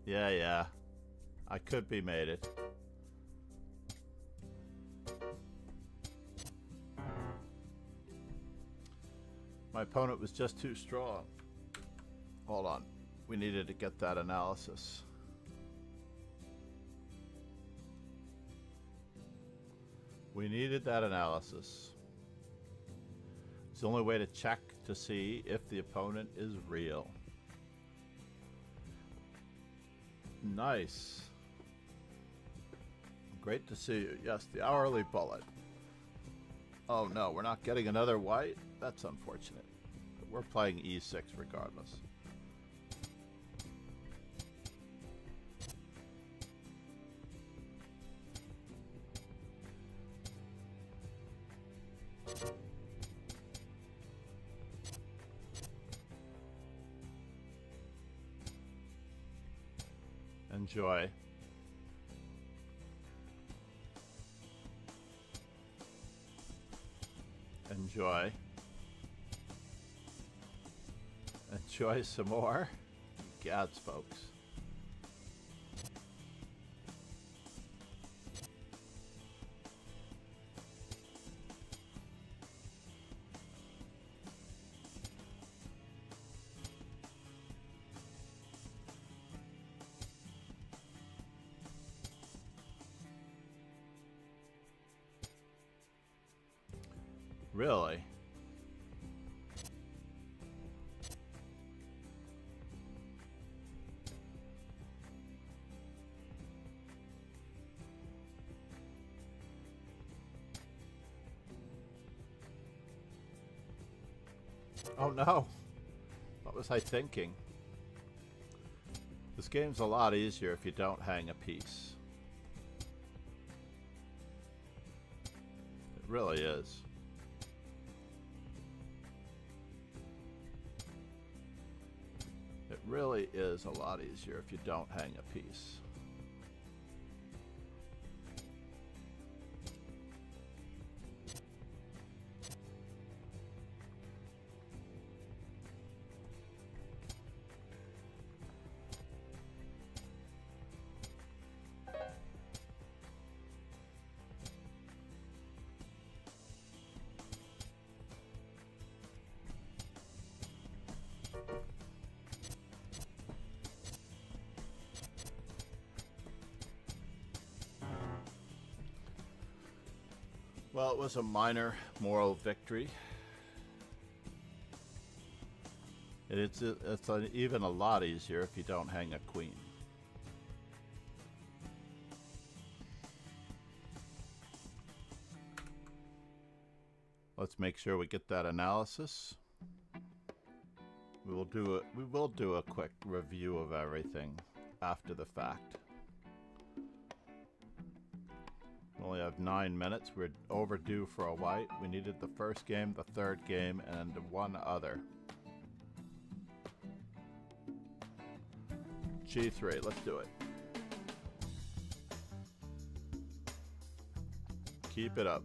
Yeah. I could be mated. My opponent was just too strong. Hold on. We needed to get that analysis. We needed that analysis. It's the only way to check to see if the opponent is real. Nice. Great to see you. Yes, the hourly bullet. Oh no, we're not getting another white? That's unfortunate. But we're playing e6 regardless. Enjoy. Enjoy. Enjoy some more. Gads, folks. Really? Oh no. What was I thinking? This game's a lot easier if you don't hang a piece. It really is. It really is a lot easier if you don't hang a piece. Well, it was a minor moral victory. It's even a lot easier if you don't hang a queen. Let's make sure we get that analysis. We will do a quick review of everything after the fact. have 9 minutes. We're overdue for a white. We needed the first game, the third game, and one other. G3, let's do it. Keep it up.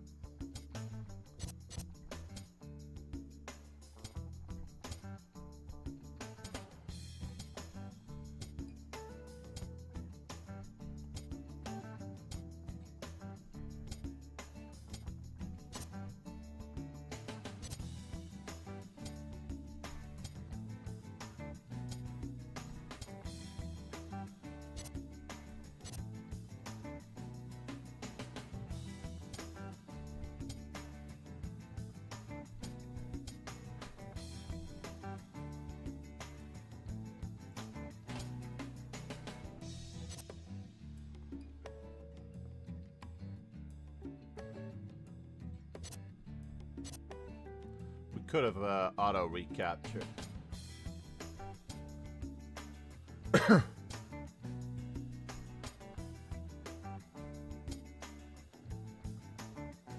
Could have auto recaptured.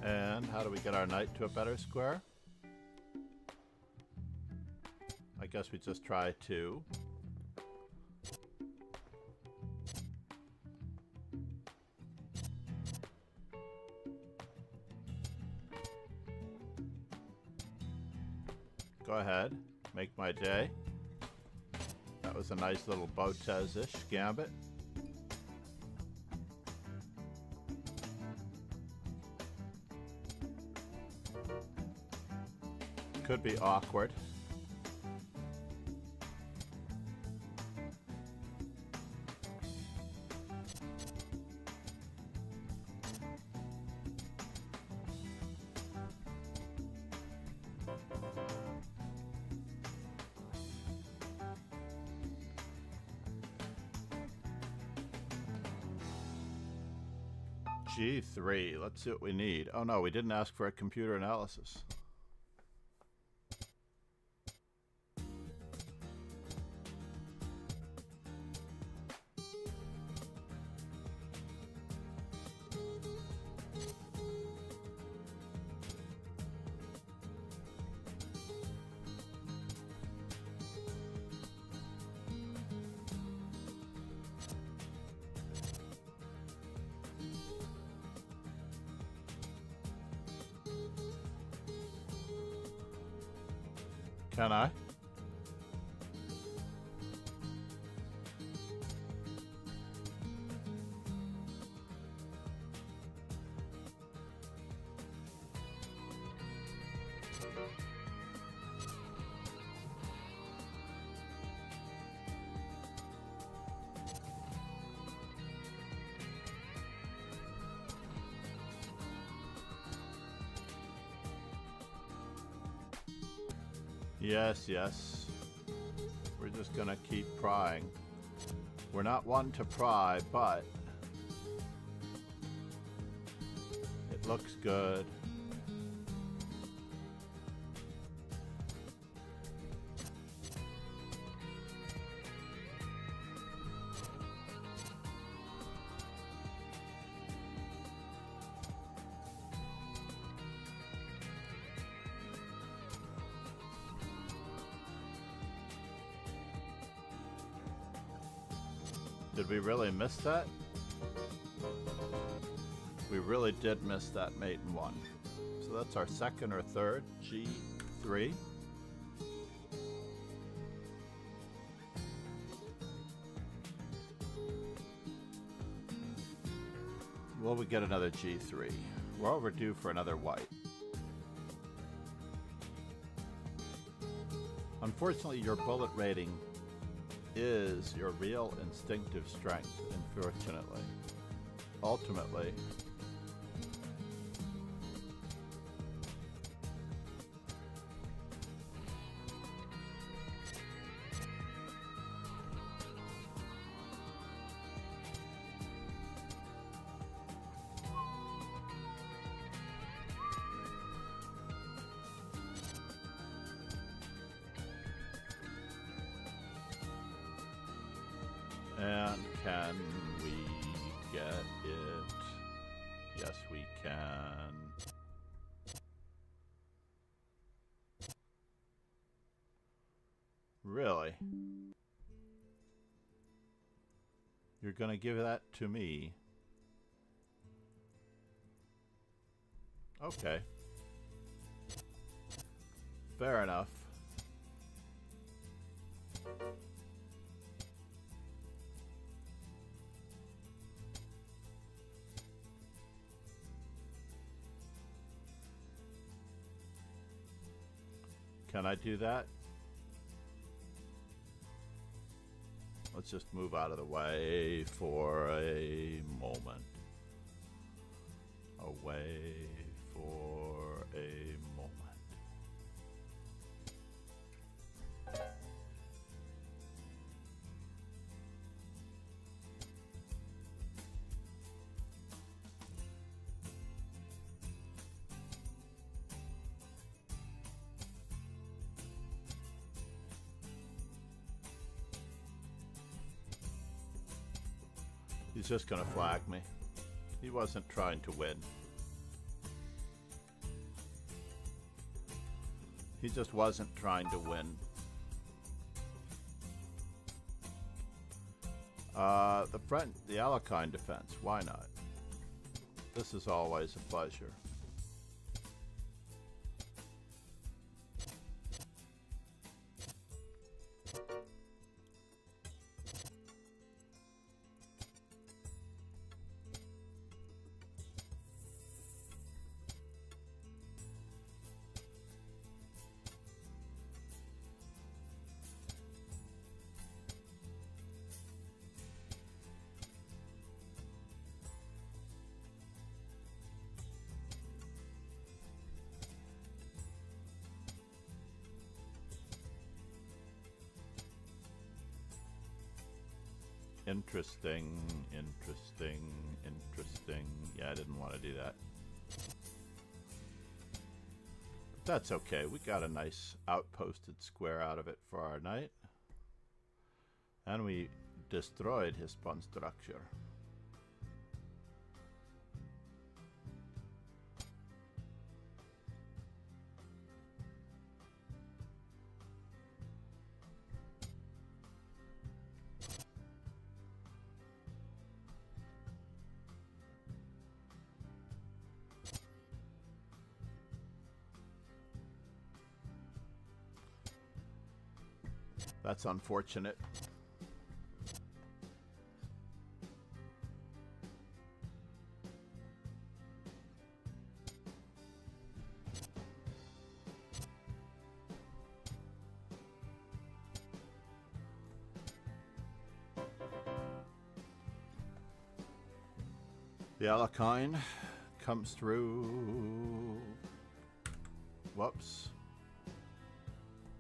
And how do we get our knight to a better square? I guess we just try to. Go ahead, make my day. That was a nice little Botez-ish gambit. Could be awkward. G3, let's see what we need. Oh no, we didn't ask for a computer analysis. Can I? Yes, yes. We're just gonna keep prying. We're not one to pry, but it looks good. Did we really miss that? We really did miss that mate in one. So that's our second or third, G3. Will we get another G3? We're overdue for another white. Unfortunately, your bullet rating is your real instinctive strength, unfortunately. Ultimately, and can we get it? Yes, we can. Really? You're gonna give that to me? Okay. Fair enough. Can I do that? Let's just move out of the way for a moment. Away for a moment. He's just gonna flag me. He wasn't trying to win. He just wasn't trying to win. The Alekine defense, why not? This is always a pleasure. Interesting, interesting, interesting. Yeah, I didn't want to do that. But that's okay. We got a nice outposted square out of it for our knight. And we destroyed his pawn structure. That's unfortunate. The Alekine comes through. Whoops.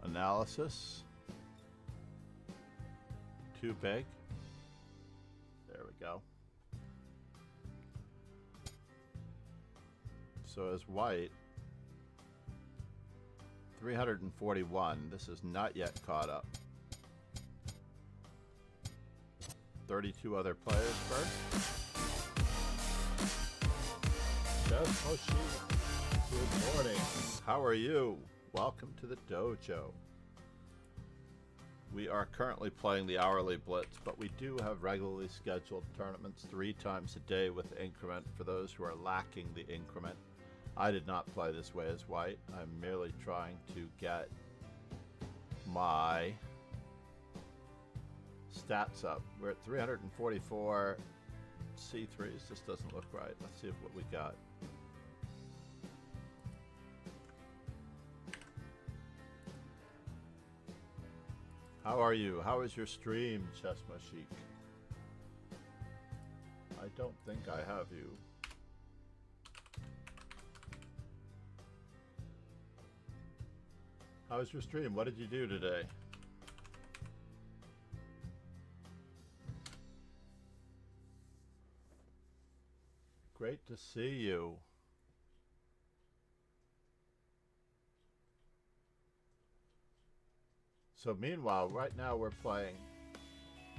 Analysis. Too big. There we go. So as white, 341. This is not yet caught up. 32 other players first. Jeff Moshi, good morning. How are you? Welcome to the dojo. We are currently playing the hourly blitz, but we do have regularly scheduled tournaments 3 times a day with increment for those who are lacking the increment. I did not play this way as white. I'm merely trying to get my stats up. We're at 344 C3s. This doesn't look right. Let's see what we got. How are you? How is your stream, Chesma Chic? I don't think I have you. How was your stream? What did you do today? Great to see you. So meanwhile, right now we're playing.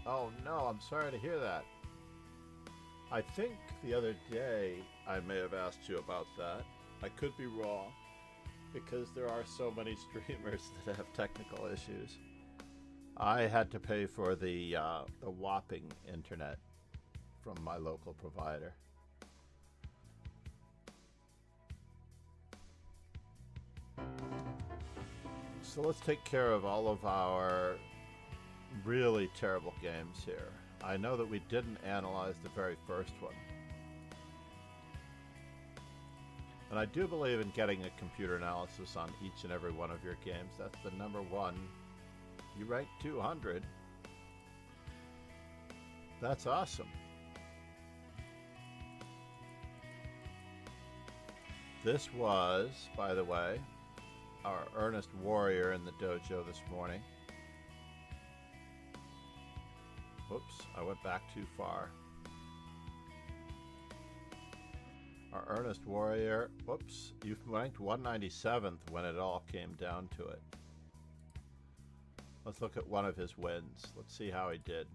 Oh no, I'm sorry to hear that. I think the other day I may have asked you about that. I could be wrong, because there are so many streamers that have technical issues. I had to pay for the whopping internet from my local provider. So let's take care of all of our really terrible games here. I know that we didn't analyze the very first one. And I do believe in getting a computer analysis on each and every one of your games. That's the number one. You ranked 200. That's awesome. This was, by the way, our earnest warrior in the dojo this morning. Whoops, I went back too far. Our earnest warrior, whoops, you ranked 197th when it all came down to it. Let's look at one of his wins. Let's see how he did.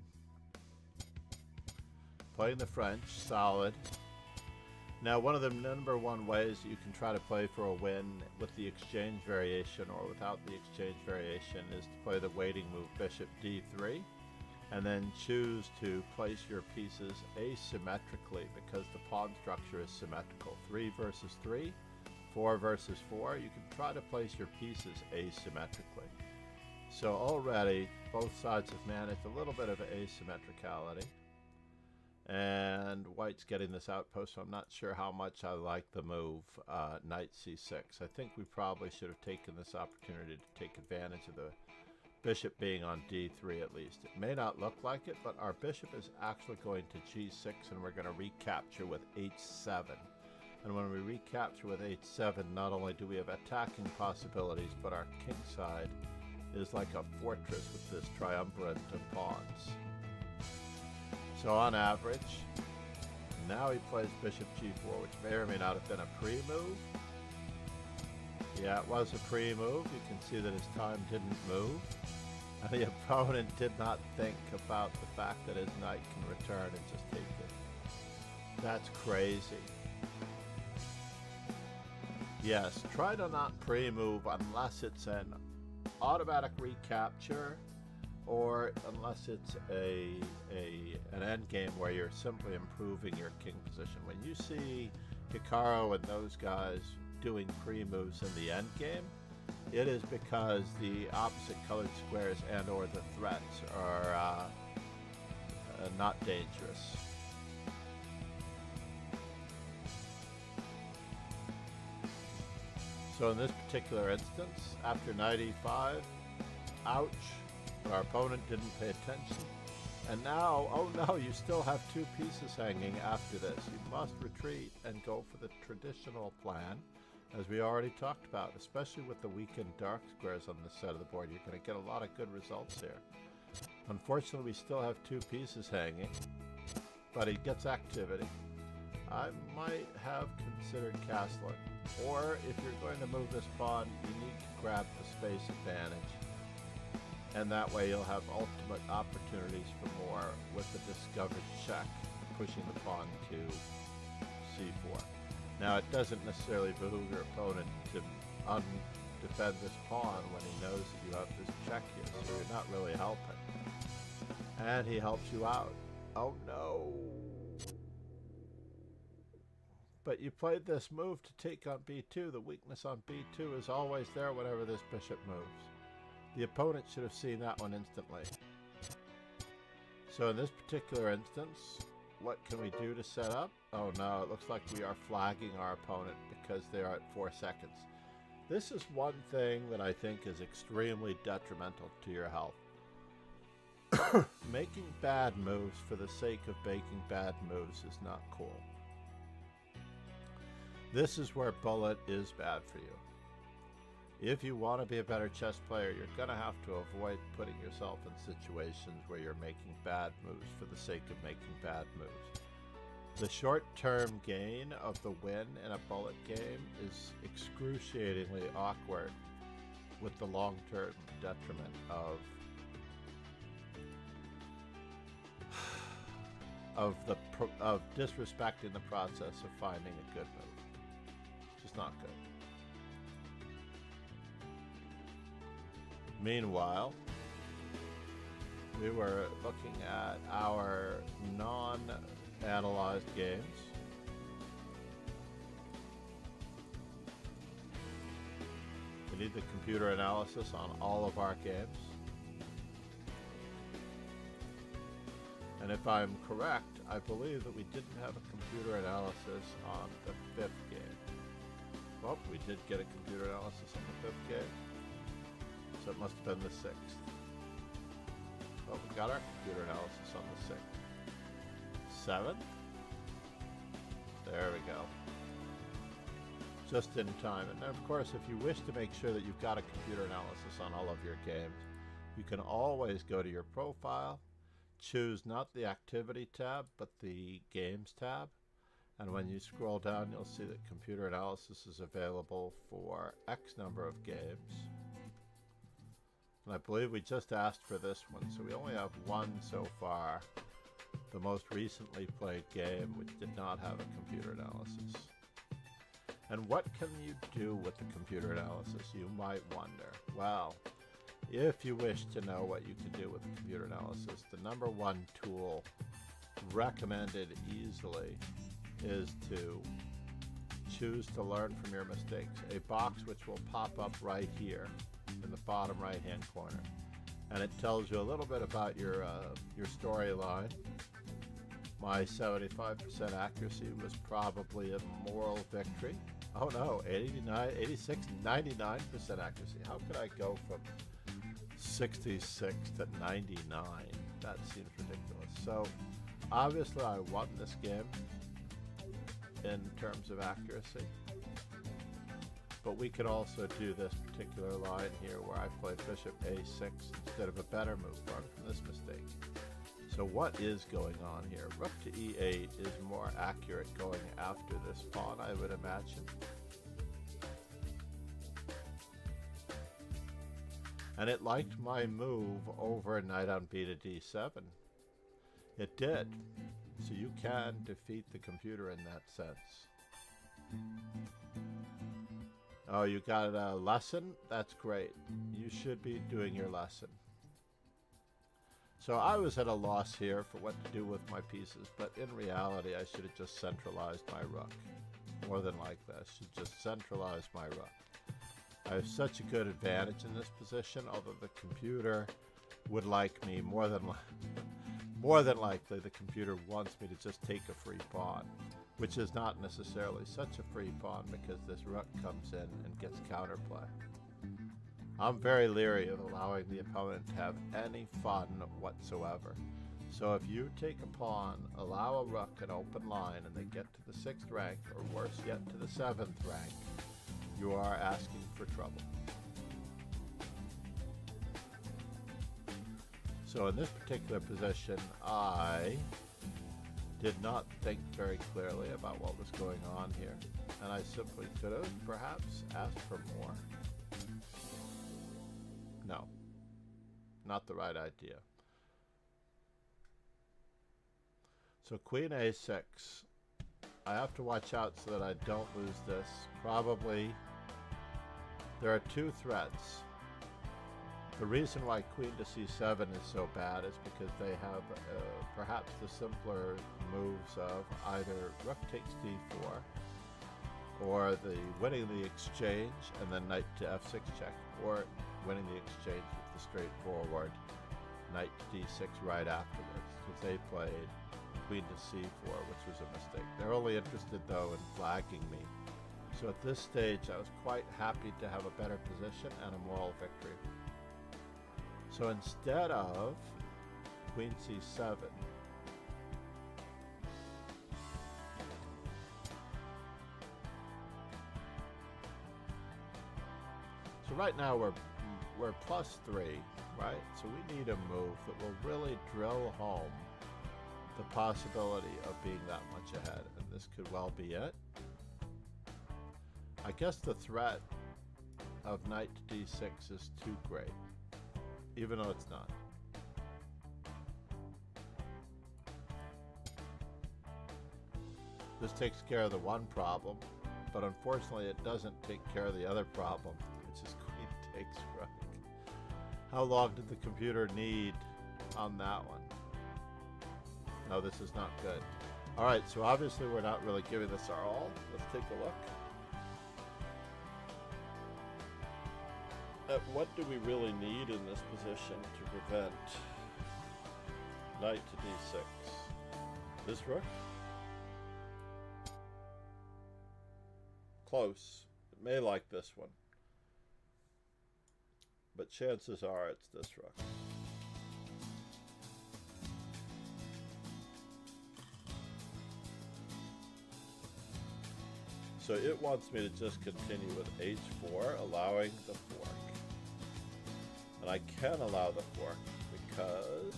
Playing the French, solid. Now, one of the number one ways you can try to play for a win with the exchange variation or without the exchange variation is to play the waiting move bishop d3 and then choose to place your pieces asymmetrically because the pawn structure is symmetrical. 3 versus 3, 4 versus 4. You can try to place your pieces asymmetrically. So already both sides have managed a little bit of asymmetricality. And white's getting this outpost, so I'm not sure how much I like the move knight c6. I think we probably should have taken this opportunity to take advantage of the bishop being on d3 at least. It may not look like it, but our bishop is actually going to g6 and we're going to recapture with h7. And when we recapture with h7, not only do we have attacking possibilities, but our king side is like a fortress with this triumvirate of pawns. So on average, now he plays bishop g4, which may or may not have been a pre-move. Yeah, it was a pre-move. You can see that his time didn't move. And the opponent did not think about the fact that his knight can return and just take it. That's crazy. Yes, try to not pre-move unless it's an automatic recapture or unless it's an endgame where you're simply improving your king position. When you see Hikaru and those guys doing pre-moves in the endgame, it is because the opposite colored squares and or the threats are not dangerous. So in this particular instance, after knight e5, ouch, our opponent didn't pay attention. And now, oh no, you still have 2 pieces hanging after this. You must retreat and go for the traditional plan, as we already talked about, especially with the weakened dark squares on this side of the board. You're going to get a lot of good results here. Unfortunately, we still have 2 pieces hanging, but he gets activity. I might have considered castling, or if you're going to move this pawn, you need to grab the space advantage. And that way you'll have ultimate opportunities for more with the discovered check, pushing the pawn to c4. Now, it doesn't necessarily behoove your opponent to undefend this pawn when he knows that you have this check here, so you're not really helping. And he helps you out. Oh no! But you played this move to take on b2. The weakness on b2 is always there whenever this bishop moves. The opponent should have seen that one instantly. So in this particular instance, what can we do to set up? Oh no, it looks like we are flagging our opponent because they are at 4 seconds. This is one thing that I think is extremely detrimental to your health. Making bad moves for the sake of making bad moves is not cool. This is where bullet is bad for you. If you want to be a better chess player, you're going to have to avoid putting yourself in situations where you're making bad moves for the sake of making bad moves. The short-term gain of the win in a bullet game is excruciatingly awkward with the long-term detriment of of disrespecting the process of finding a good move. Just not good. Meanwhile, we were looking at our non-analyzed games. We need the computer analysis on all of our games. And if I'm correct, I believe that we didn't have a computer analysis on the 5th game. Well, we did get a computer analysis on the 5th game. So it must have been the 6th. Well, we got our computer analysis on the 6th. 7th? There we go. Just in time. And of course, if you wish to make sure that you've got a computer analysis on all of your games, you can always go to your profile, choose not the activity tab, but the games tab. And when you scroll down, you'll see that computer analysis is available for X number of games. And I believe we just asked for this one, so we only have one so far. The most recently played game, which did not have a computer analysis. And what can you do with the computer analysis, you might wonder? Well, if you wish to know what you can do with the computer analysis, the number one tool recommended easily is to choose to learn from your mistakes. A box which will pop up right here in the bottom right hand corner, and it tells you a little bit about your storyline. My 75% accuracy was probably a moral victory. Oh no, 89, 86, 99% accuracy. How could I go from 66 to 99? That seems ridiculous. So obviously I won this game in terms of accuracy. But we could also do this particular line here where I play bishop a6 instead of a better move, learn from this mistake. So what is going on here? Rook to e8 is more accurate going after this pawn, I would imagine. And it liked my move over knight on b to d7. It did. So you can defeat the computer in that sense. Oh, you got a lesson? That's great. You should be doing your lesson. So I was at a loss here for what to do with my pieces, but in reality I should have just centralized my rook. More than likely, I should just centralize my rook. I have such a good advantage in this position, although the computer would like me more than likely the computer wants me to just take a free pawn, which is not necessarily such a free pawn because this rook comes in and gets counterplay. I'm very leery of allowing the opponent to have any fun whatsoever. So if you take a pawn, allow a rook an open line, and they get to the 6th rank, or worse yet, to the 7th rank, you are asking for trouble. So in this particular position, I did not think very clearly about what was going on here, and I simply could have perhaps asked for more. No, not the right idea. So queen a6. I have to watch out so that I don't lose this. Probably there are two threats. The reason why queen to c7 is so bad is because they have perhaps the simpler moves of either rook takes d4, or the winning the exchange and then knight to f6 check, or winning the exchange with the straightforward knight to d6 right afterwards, because they played queen to c4, which was a mistake. They're only interested though in flagging me. So at this stage I was quite happy to have a better position and a moral victory. So instead of queen c7, so right now we're +3, right? So we need a move that will really drill home the possibility of being that much ahead, and this could well be it. I guess the threat of knight to d6 is too great, even though it's not. This takes care of the one problem, but unfortunately it doesn't take care of the other problem, which is queen takes rook. How long did the computer need on that one? No, this is not good. Alright, so obviously we're not really giving this our all. Let's take a look. At what do we really need in this position to prevent knight to d6? This rook? Close. It may like this one. But chances are it's this rook. So it wants me to just continue with h4, allowing the fork. And I can allow the fork because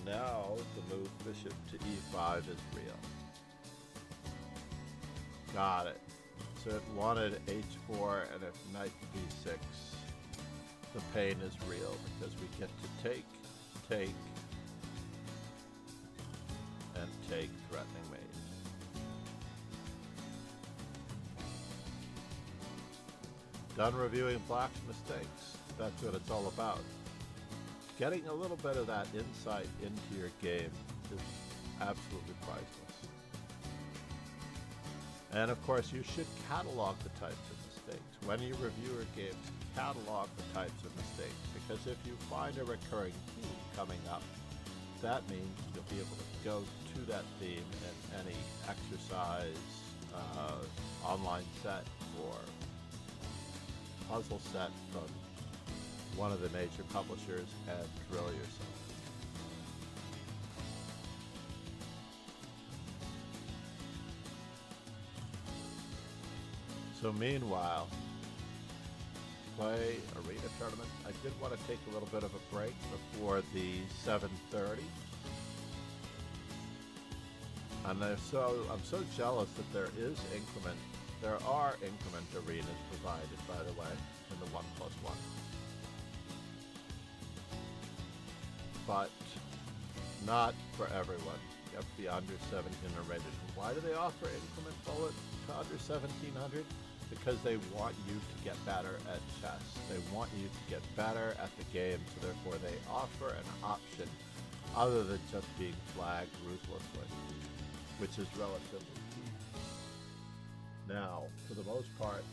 now the move bishop to e5 is real. Got it. So it wanted h4, and if knight to d6, the pain is real because we get to take, and take, threatening mate. Done reviewing Black's mistakes. That's what it's all about. Getting a little bit of that insight into your game is absolutely priceless. And of course, you should catalog the types of mistakes. When you review your games, catalog the types of mistakes, because if you find a recurring theme coming up, that means you'll be able to go to that theme in any exercise, online set, or puzzle set from one of the major publishers and drill yourself. So meanwhile, play arena tournament. I did want to take a little bit of a break before the 7:30. And I'm so jealous that there is increment. There are increment arenas provided, by the way, in the 1+1. But not for everyone. You have to be under 17 or rated. Why do they offer increment bullet to under 1700? Because they want you to get better at chess. They want you to get better at the game, so therefore they offer an option other than just being flagged ruthlessly, which is relatively key. Now, for the most part,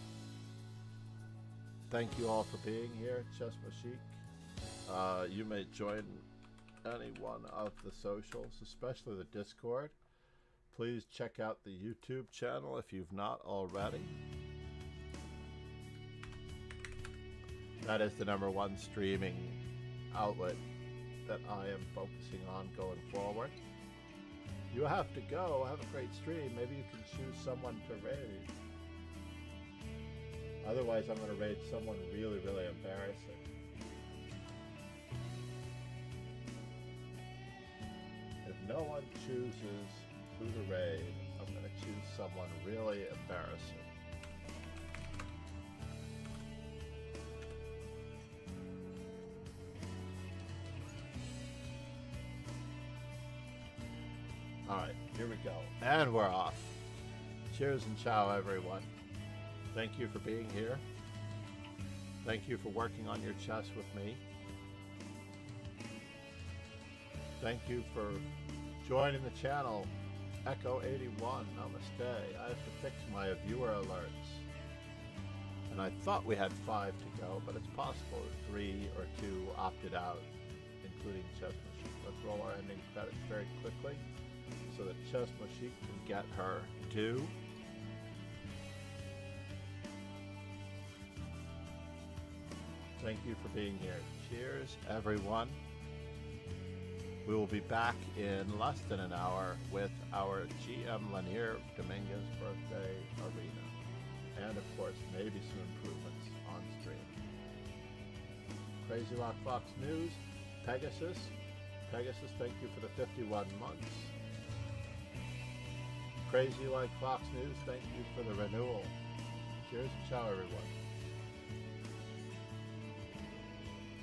thank you all for being here, Chess Mashik. You may join any one of the socials, especially the Discord. Please check out the YouTube channel if you've not already. That is the #1 streaming outlet that I am focusing on going forward. You have to go, have a great stream. Maybe you can choose someone to raid. Otherwise, I'm going to raid someone really, really embarrassing. If no one chooses who to raid, I'm going to choose someone really embarrassing. Alright, here we go. And we're off. Cheers and ciao, everyone. Thank you for being here. Thank you for working on your chess with me. Thank you for joining the channel. Echo81, namaste. I have to fix my viewer alerts. And I thought we had 5 to go, but it's possible that 3 or 2 opted out, including Chess Machine. Let's roll our ending credits very quickly so that Chess Machine can get her due. Thank you for being here. Cheers, everyone. We will be back in less than an hour with our GM Lanier Dominguez birthday arena. And of course, maybe some improvements on stream. Crazy Rock Fox News, Pegasus, thank you for the 51 months. Crazy Like Fox News, thank you for the renewal. Cheers and ciao, everyone.